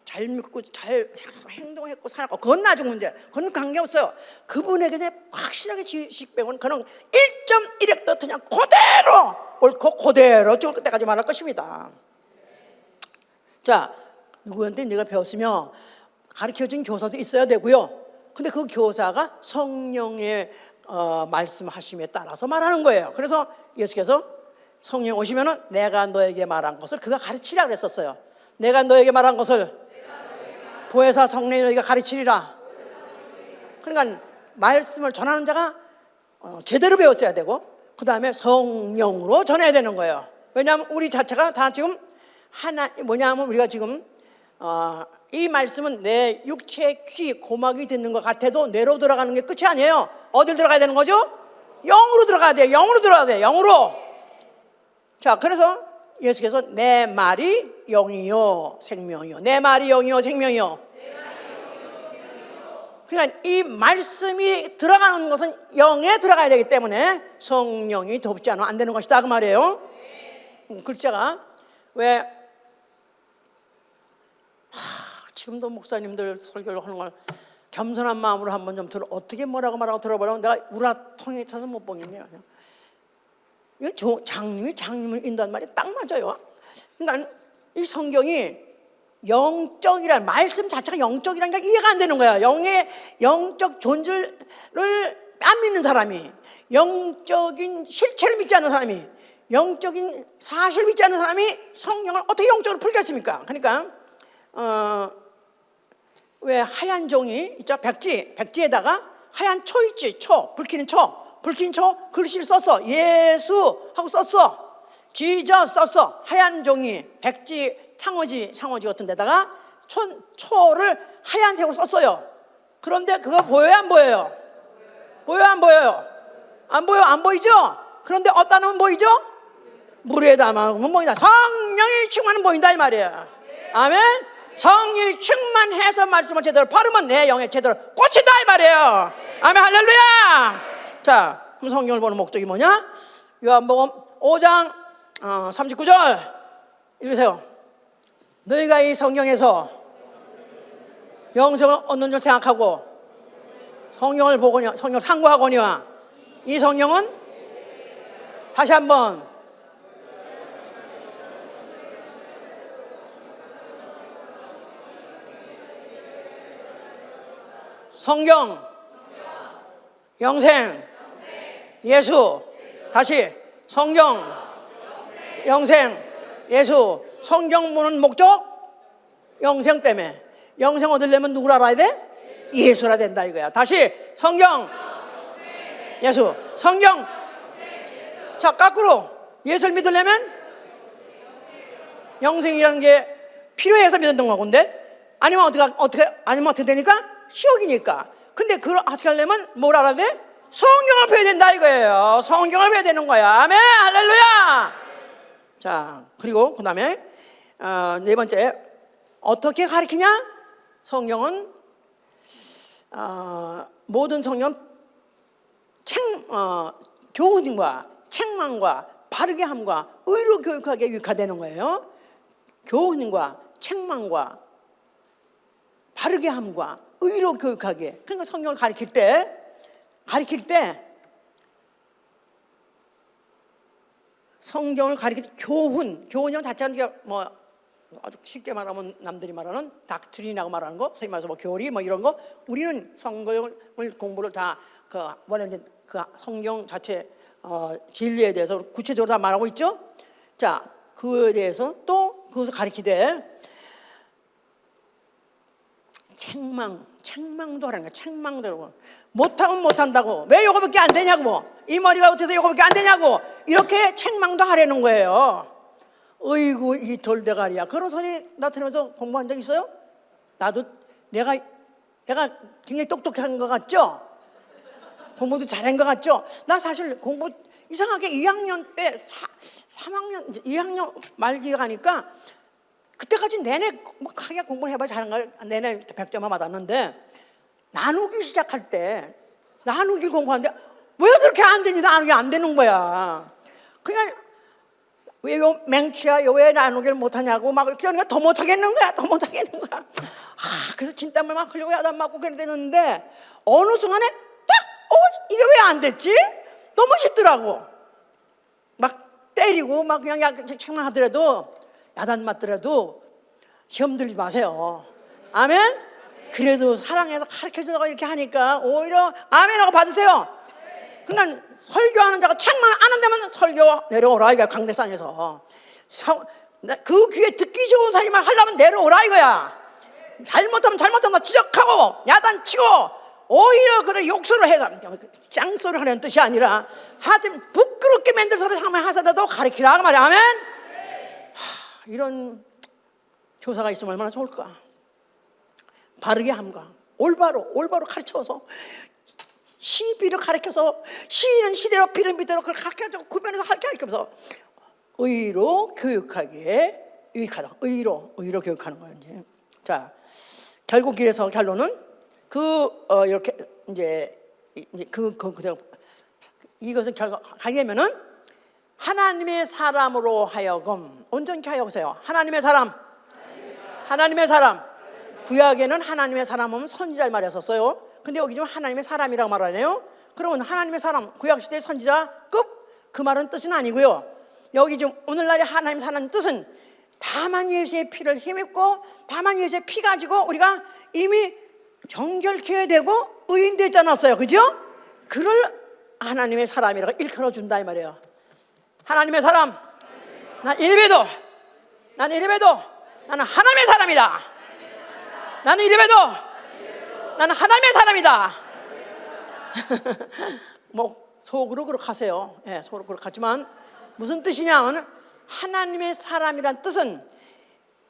잘 믿고 잘 행동했고 살았고 그건 나중 문제. 그건 관계없어요. 그분에게 확실하게 지식 배운 그는 1.1획도 그냥 그대로 옳고 그대로 죽을 때까지 말할 것입니다. 자, 누구한테 네가 배웠으며 가르쳐준 교사도 있어야 되고요. 근데 그 교사가 성령의 말씀하심에 따라서 말하는 거예요. 그래서 예수께서 성령 오시면은 내가 너에게 말한 것을 그가 가르치라 그랬었어요. 내가 너에게 말한 것을 보혜사 성령이 너희가 가르치리라. 그러니까 말씀을 전하는 자가 제대로 배웠어야 되고 그 다음에 성령으로 전해야 되는 거예요. 왜냐하면 우리 자체가 다 지금 뭐냐면 우리가 지금 이 말씀은 내 육체의 귀 고막이 듣는 것 같아도 뇌로 들어가는 게 끝이 아니에요. 어딜 들어가야 되는 거죠? 영으로 들어가야 돼요. 영으로 들어가야 돼요. 영으로. 자, 그래서 예수께서 내 말이 영이요 생명이요. 내 말이 영이요 생명이요. 그러니까 이 말씀이 들어가는 것은 영에 들어가야 되기 때문에 성령이 돕지 않으면 안 되는 것이다 그 말이에요. 글자가 왜 지금도 목사님들 설교를 하는 걸 겸손한 마음으로 한번 좀 어떻게 뭐라고 말하고 들어보라고 내가 우라통에 차서 못 보겠네요. 이거 장님을 인도한 말이 딱 맞아요. 그러니까 이 성경이 영적이란 말씀 자체가 영적이라는 게 이해가 안 되는 거야. 영의 영적 존재를 안 믿는 사람이, 영적인 실체를 믿지 않는 사람이, 영적인 사실을 믿지 않는 사람이 성경을 어떻게 영적으로 풀겠습니까? 그러니까 왜 하얀 종이 있죠? 백지에다가 하얀 초 있지? 불 켜는 초 글씨를 썼어. 예수 하고 썼어. 지저 썼어. 하얀 종이, 백지, 창호지 같은 데다가 초를 하얀색으로 썼어요. 그런데 그거 보여요, 안 보여요? 보여요, 안 보여요? 안 보여, 안 보이죠? 그런데 어디다 놓으면 보이죠? 물에 담아놓으면 보인다. 성령이 충만하면 보인다 이 말이에요. 아멘. 성령이 충만해서 말씀을 제대로 바르면 내 영에 제대로 꽂힌다 이 말이에요. 아멘, 할렐루야. 자, 그럼 성경을 보는 목적이 뭐냐? 요한복음 5장 39절 읽으세요. 너희가 이 성경에서 영생을 얻는 줄 생각하고 성경을 보거니, 성경을 상고하거니와 이 성경은 다시 한번 성경, 영생, 예수. 다시 성경, 영생, 예수. 성경 보는 목적? 영생 때문에. 영생 얻으려면 누구를 알아야 돼? 예수라 된다 이거야. 다시 성경, 예수. 성경. 자, 거꾸로 예수를 믿으려면 영생이라는 게 필요해서 믿는 거건데, 아니면 어떻게 되니까? 시옥이니까. 근데 그걸 어떻게 하려면 뭘 알아야 돼? 성경을 배워야 된다 이거예요. 성경을 배워야 되는 거야. 아멘, 할렐루야. 자, 그리고 그 다음에 네 번째, 어떻게 가르치냐? 성경은 모든 성경 교훈과 책망과 바르게 함과 의로 교육하게 유익화되는 거예요. 교훈과 책망과 바르게 함과 의로 교육하게. 그러니까 성경을 가르칠 때 성경을 가르칠 때 교훈이랑 자체는 뭐 아주 쉽게 말하면 남들이 말하는 닥트린이라고 말하는 거, 소위 말해서 뭐 교리 뭐 이런 거. 우리는 성경을 공부를 다 원래 그 성경 자체 진리에 대해서 구체적으로 다 말하고 있죠. 자, 그에 대해서 또 그것을 가르치되 책망도 하라는 거야. 책망도 못하면 못한다고. 왜 이거밖에 안 되냐고. 이 머리가 어때서 이거밖에 안 되냐고. 이렇게 책망도 하라는 거예요. 어이구 이 돌대가리야. 그런 소리 나타내면서 공부한 적 있어요? 나도 내가 굉장히 똑똑한 것 같죠? 공부도 잘한 것 같죠? 나 사실 공부 이상하게 2학년 때 3학년 2학년 말기가 가니까 그때까지 내내 하게 공부를 해봐 잘한 걸 내내 100점만 받았는데, 나누기 시작할 때 나누기 공부하는데 왜 그렇게 안 되니? 나누기 안 되는 거야. 그냥 왜 요 맹취야? 왜 나누기를 못하냐고 막 그러니까 더 못하겠는 거야. 그래서 진땀을 막 흘리고 야단 맞고 그래 되는데 어느 순간에 딱 이게 왜 안 됐지? 너무 쉽더라고. 막 때리고 막 그냥 책만 하더라도 야단 맞더라도 시험 들지 마세요. 아멘? 그래도 사랑해서 가르쳐주다가 이렇게 하니까 오히려 아멘하고 받으세요. 그러니까 설교하는 자가 책만 안 한다면 설교 내려오라 이거야. 강대상에서 그 귀에 듣기 좋은 소리만 하려면 내려오라 이거야. 잘못하면 잘못한다 지적하고 야단치고 오히려 그래 욕설을 해서 짱소리 하는 뜻이 아니라 하여튼 부끄럽게 만들 소리 하면서 가르치라 그 말이야. 아멘? 이런 교사가 있으면 얼마나 좋을까. 바르게 함과 올바로 가르쳐서 시비를 가르쳐서 시는 시대로 비는 비대로 그걸 가르쳐서 구별해서 가르쳐서 의로 교육하기에 유익하다. 의로 교육하는 거예요. 이제. 자, 결국 이래서 결론은 이렇게 이제 이것을 결국 하려면은 하나님의 사람으로 하여금 온전케 하여보세요. 하나님의 사람. 구약에는 하나님의 사람 하면 선지자를 말했었어요. 근데 여기 좀 하나님의 사람이라고 말하네요. 그러면 하나님의 사람, 구약시대의 선지자급 그 말은 뜻은 아니고요. 여기 좀 오늘날의 하나님 사람 뜻은 다만 예수의 피를 힘입고 다만 예수의 피 가지고 우리가 이미 정결케 되고 의인됐지 않았어요. 그죠? 그를 하나님의 사람이라고 일컬어준다 이 말이에요. 하나님의 사람, 난 이래봬도 나는 하나님의 사람이다. 나는 이래봬도 나는 하나님의 사람이다. 뭐 속으로 그렇게 하세요. 예, 속으로 그렇게 하지만 무슨 뜻이냐면, 하나님의 사람이란 뜻은,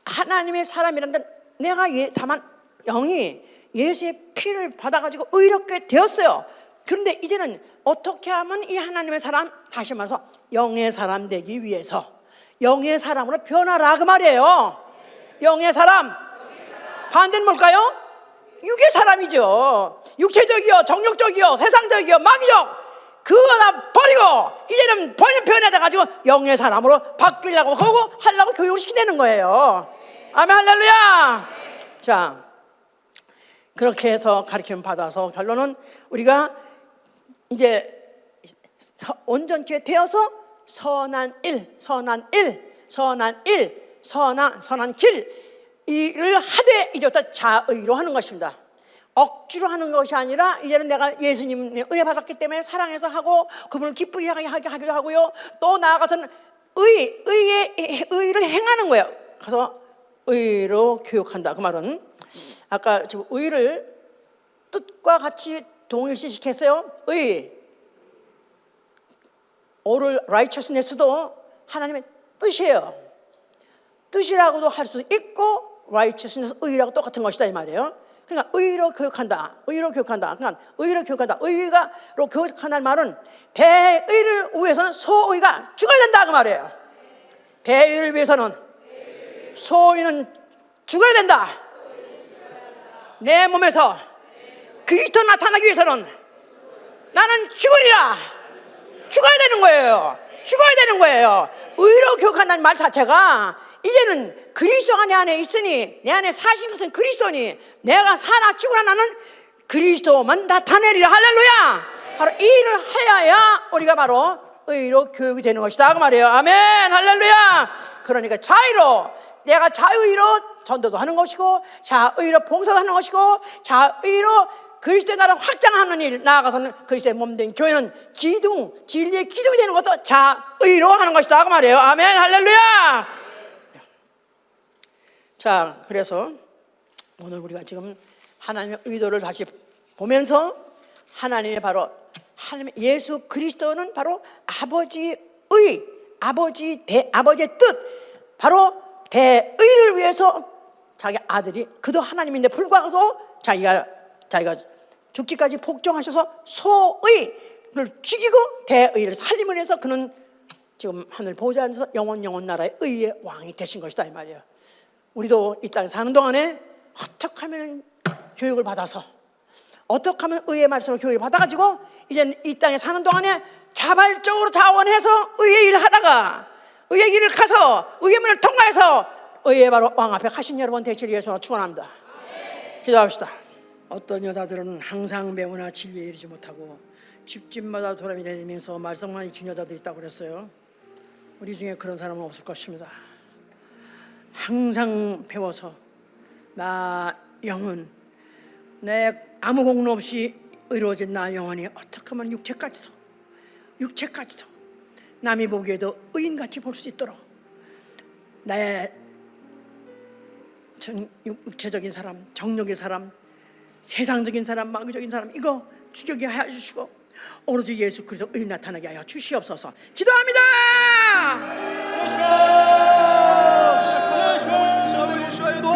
하나님의 사람이란 뜻은 내가 다만 영이 예수의 피를 받아가지고 의롭게 되었어요. 그런데 이제는 어떻게 하면 이 하나님의 사람, 다시 말해서 영의 사람 되기 위해서 영의 사람으로 변하라 그 말이에요. 영의 사람, 반대는 뭘까요? 육의 사람이죠. 육체적이요, 정욕적이요, 세상적이요, 마귀적, 그거 다 버리고 이제는 변해가지고 영의 사람으로 바뀌려고 하려고 교육을 시키는 거예요. 아멘, 할렐루야. 자, 그렇게 해서 가르침을 받아서 결론은 우리가 이제 온전케 되어서 선한 길 이를 하되 이제부터 자의로 하는 것입니다. 억지로 하는 것이 아니라 이제는 내가 예수님 은혜 받았기 때문에 사랑해서 하고 그분을 기쁘게 하기도 하고요. 또 나아가서는 의를 행하는 거예요. 그래서 의로 교육한다. 그 말은 아까 지금 의를 뜻과 같이 동일시시켰어요. 오를 righteousness도 하나님의 뜻이에요. 뜻이라고도 할 수 있고 righteousness, 의라고 똑같은 것이다 이 말이에요. 그러니까 의로 교육한다. 그러니까 의로 교육한다. 의로 교육한다는 말은 대의를 위해서는 소의가 죽어야 된다 그 말이에요. 대의를 위해서는 소의는 죽어야 된다. 내 몸에서 그리스도 나타나기 위해서는 나는 죽어야 되는 거예요. 의로 교육한다는 말 자체가 이제는 그리스도가 내 안에 있으니, 내 안에 사신 것은 그리스도니, 내가 사나 죽으나 나는 그리스도만 나타내리라. 할렐루야. 바로 이 일을 하여야 우리가 바로 의로 교육이 되는 것이다 그 말이에요. 아멘, 할렐루야. 그러니까 내가 자의로 전도도 하는 것이고, 자의로 봉사도 하는 것이고, 자의로 그리스도의 나라를 확장하는 일, 나아가서는 그리스도의 몸된 교회는 진리의 기둥이 되는 것도 자의로 하는 것이다 그 말이에요. 아멘, 할렐루야. 자, 그래서 오늘 우리가 지금 하나님의 의도를 다시 보면서 하나님의 예수 그리스도는 바로 아버지의 뜻, 바로 대의를 위해서 자기 아들이, 그도 하나님인데 불구하고 자기가 죽기까지 복종하셔서 소의를 죽이고 대의를 살림을 해서 그는 지금 하늘 보좌에 앉아서 영원 나라의 의의 왕이 되신 것이다 이 말이에요. 우리도 이 땅에 사는 동안에 어떻게 하면 교육을 받아서, 어떻게 하면 의의 말씀을 교육을 받아가지고 이제는 이 땅에 사는 동안에 자발적으로 자원해서 의의 일을 하다가 의의 길을 가서 의의 문을 통과해서 의의 바로 왕 앞에 가신 여러분 되시길 위해서 축원합니다. 기도합시다. 어떤 여자들은 항상 배우나 진리에 이르지 못하고 집집마다 돌아다니 다니면서 말썽만 익힌 여자들이 있다고 그랬어요. 우리 중에 그런 사람은 없을 것입니다. 항상 배워서 나 영은 내 아무 공로 없이 이루어진 나 영혼이 어떻게 하면 육체까지도 남이 보기에도 의인같이 볼 수 있도록 나의 육체적인 사람, 정욕의 사람, 세상적인 사람, 마귀적인 사람 이거 죽이게 하여 주시고 오로지 예수 그리스도 의인 나타나게 하여 주시옵소서. 기도합니다.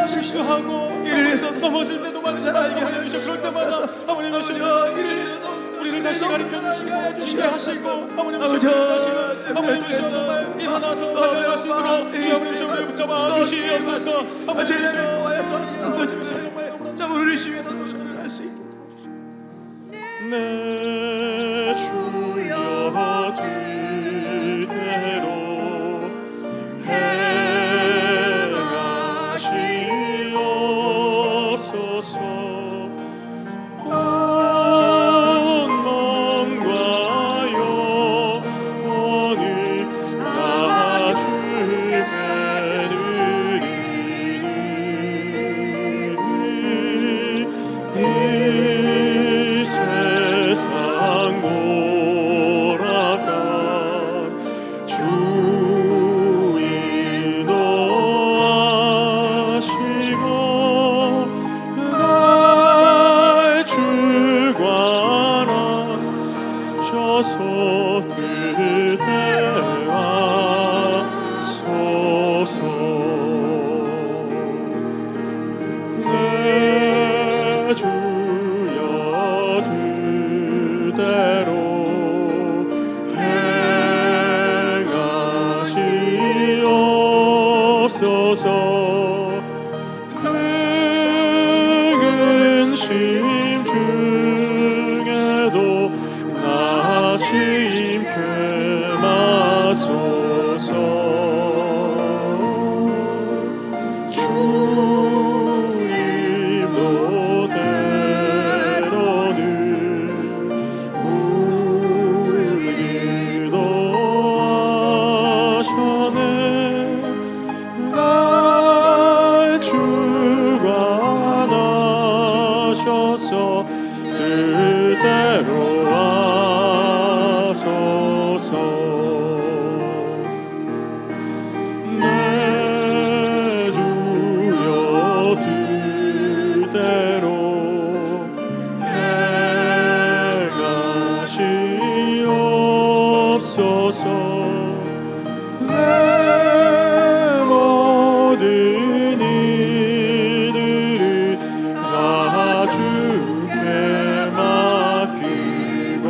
실수하고 이를 위해서 넘어질 때도 많은 잘 알게 하여 주시고, 그럴 때마다 아버님 우리를 다시 가르쳐 주시고 지혜하시고 아버님 다시 정말 일어나서 달려갈 수 있도록 주 아버님 우리를 붙잡아 주시옵소서. 아버님 정말 우리를 위해 던져를 할 수 있도록 내 주여 뜻대로 주시옵소서. 행은심 중에도 나 힘께 마소서. 주님도 때로는 울기도 하셨네. 날 주관하셔서 뜻대로 하소서. 내 주여 뜻대로 행하시옵소서. 내 모든 일들을 다 주께 맡기고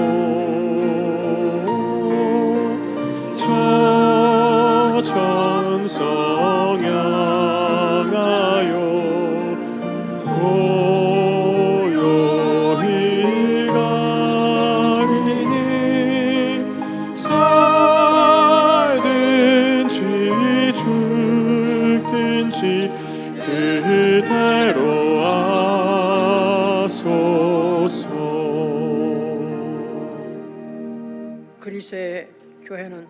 저 천성 향하여 고요히 가리니 살든지 죽든지 뜻대로 하소서. 그리스도의 교회는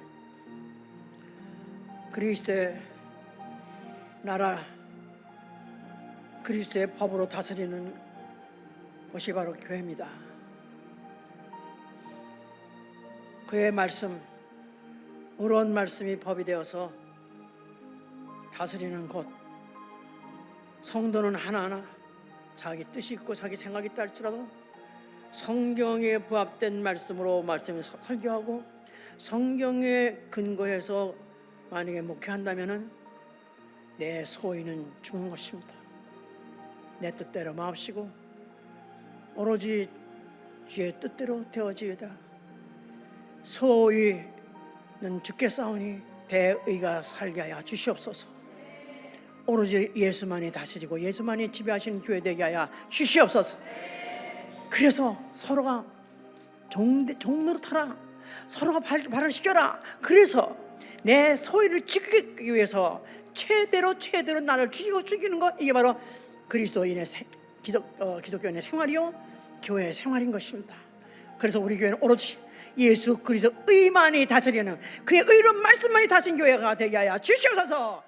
그리스도의 나라, 그리스도의 법으로 다스리는 것이 바로 교회입니다. 그의 말씀, 의로운 말씀이 법이 되어서 다스리는 곳. 성도는 하나하나 자기 뜻이 있고 자기 생각이 있다 할지라도 성경에 부합된 말씀으로 말씀을 설교하고 성경에 근거해서 만약에 목회한다면은 내 소위는 죽은 것입니다. 내 뜻대로 마옵시고 오로지 주의 뜻대로 되어지이다. 소위는 주께 싸우니 배의가 살게 하여 주시옵소서. 오로지 예수만이 다스리고 예수만이 지배하시는 교회 되게 하여 주시옵소서. 그래서 서로가 종로로 타라, 서로가 발을 시켜라. 그래서 내 소위를 지키기 위해서 최대로 나를 죽이는 것, 이게 바로 그리스도인의 기독교인의 생활이요 교회의 생활인 것입니다. 그래서 우리 교회는 오로지 예수 그리스도 의만이 다스리는 그의 의로운 말씀만이 다스린 교회가 되게 하여 주시옵소서.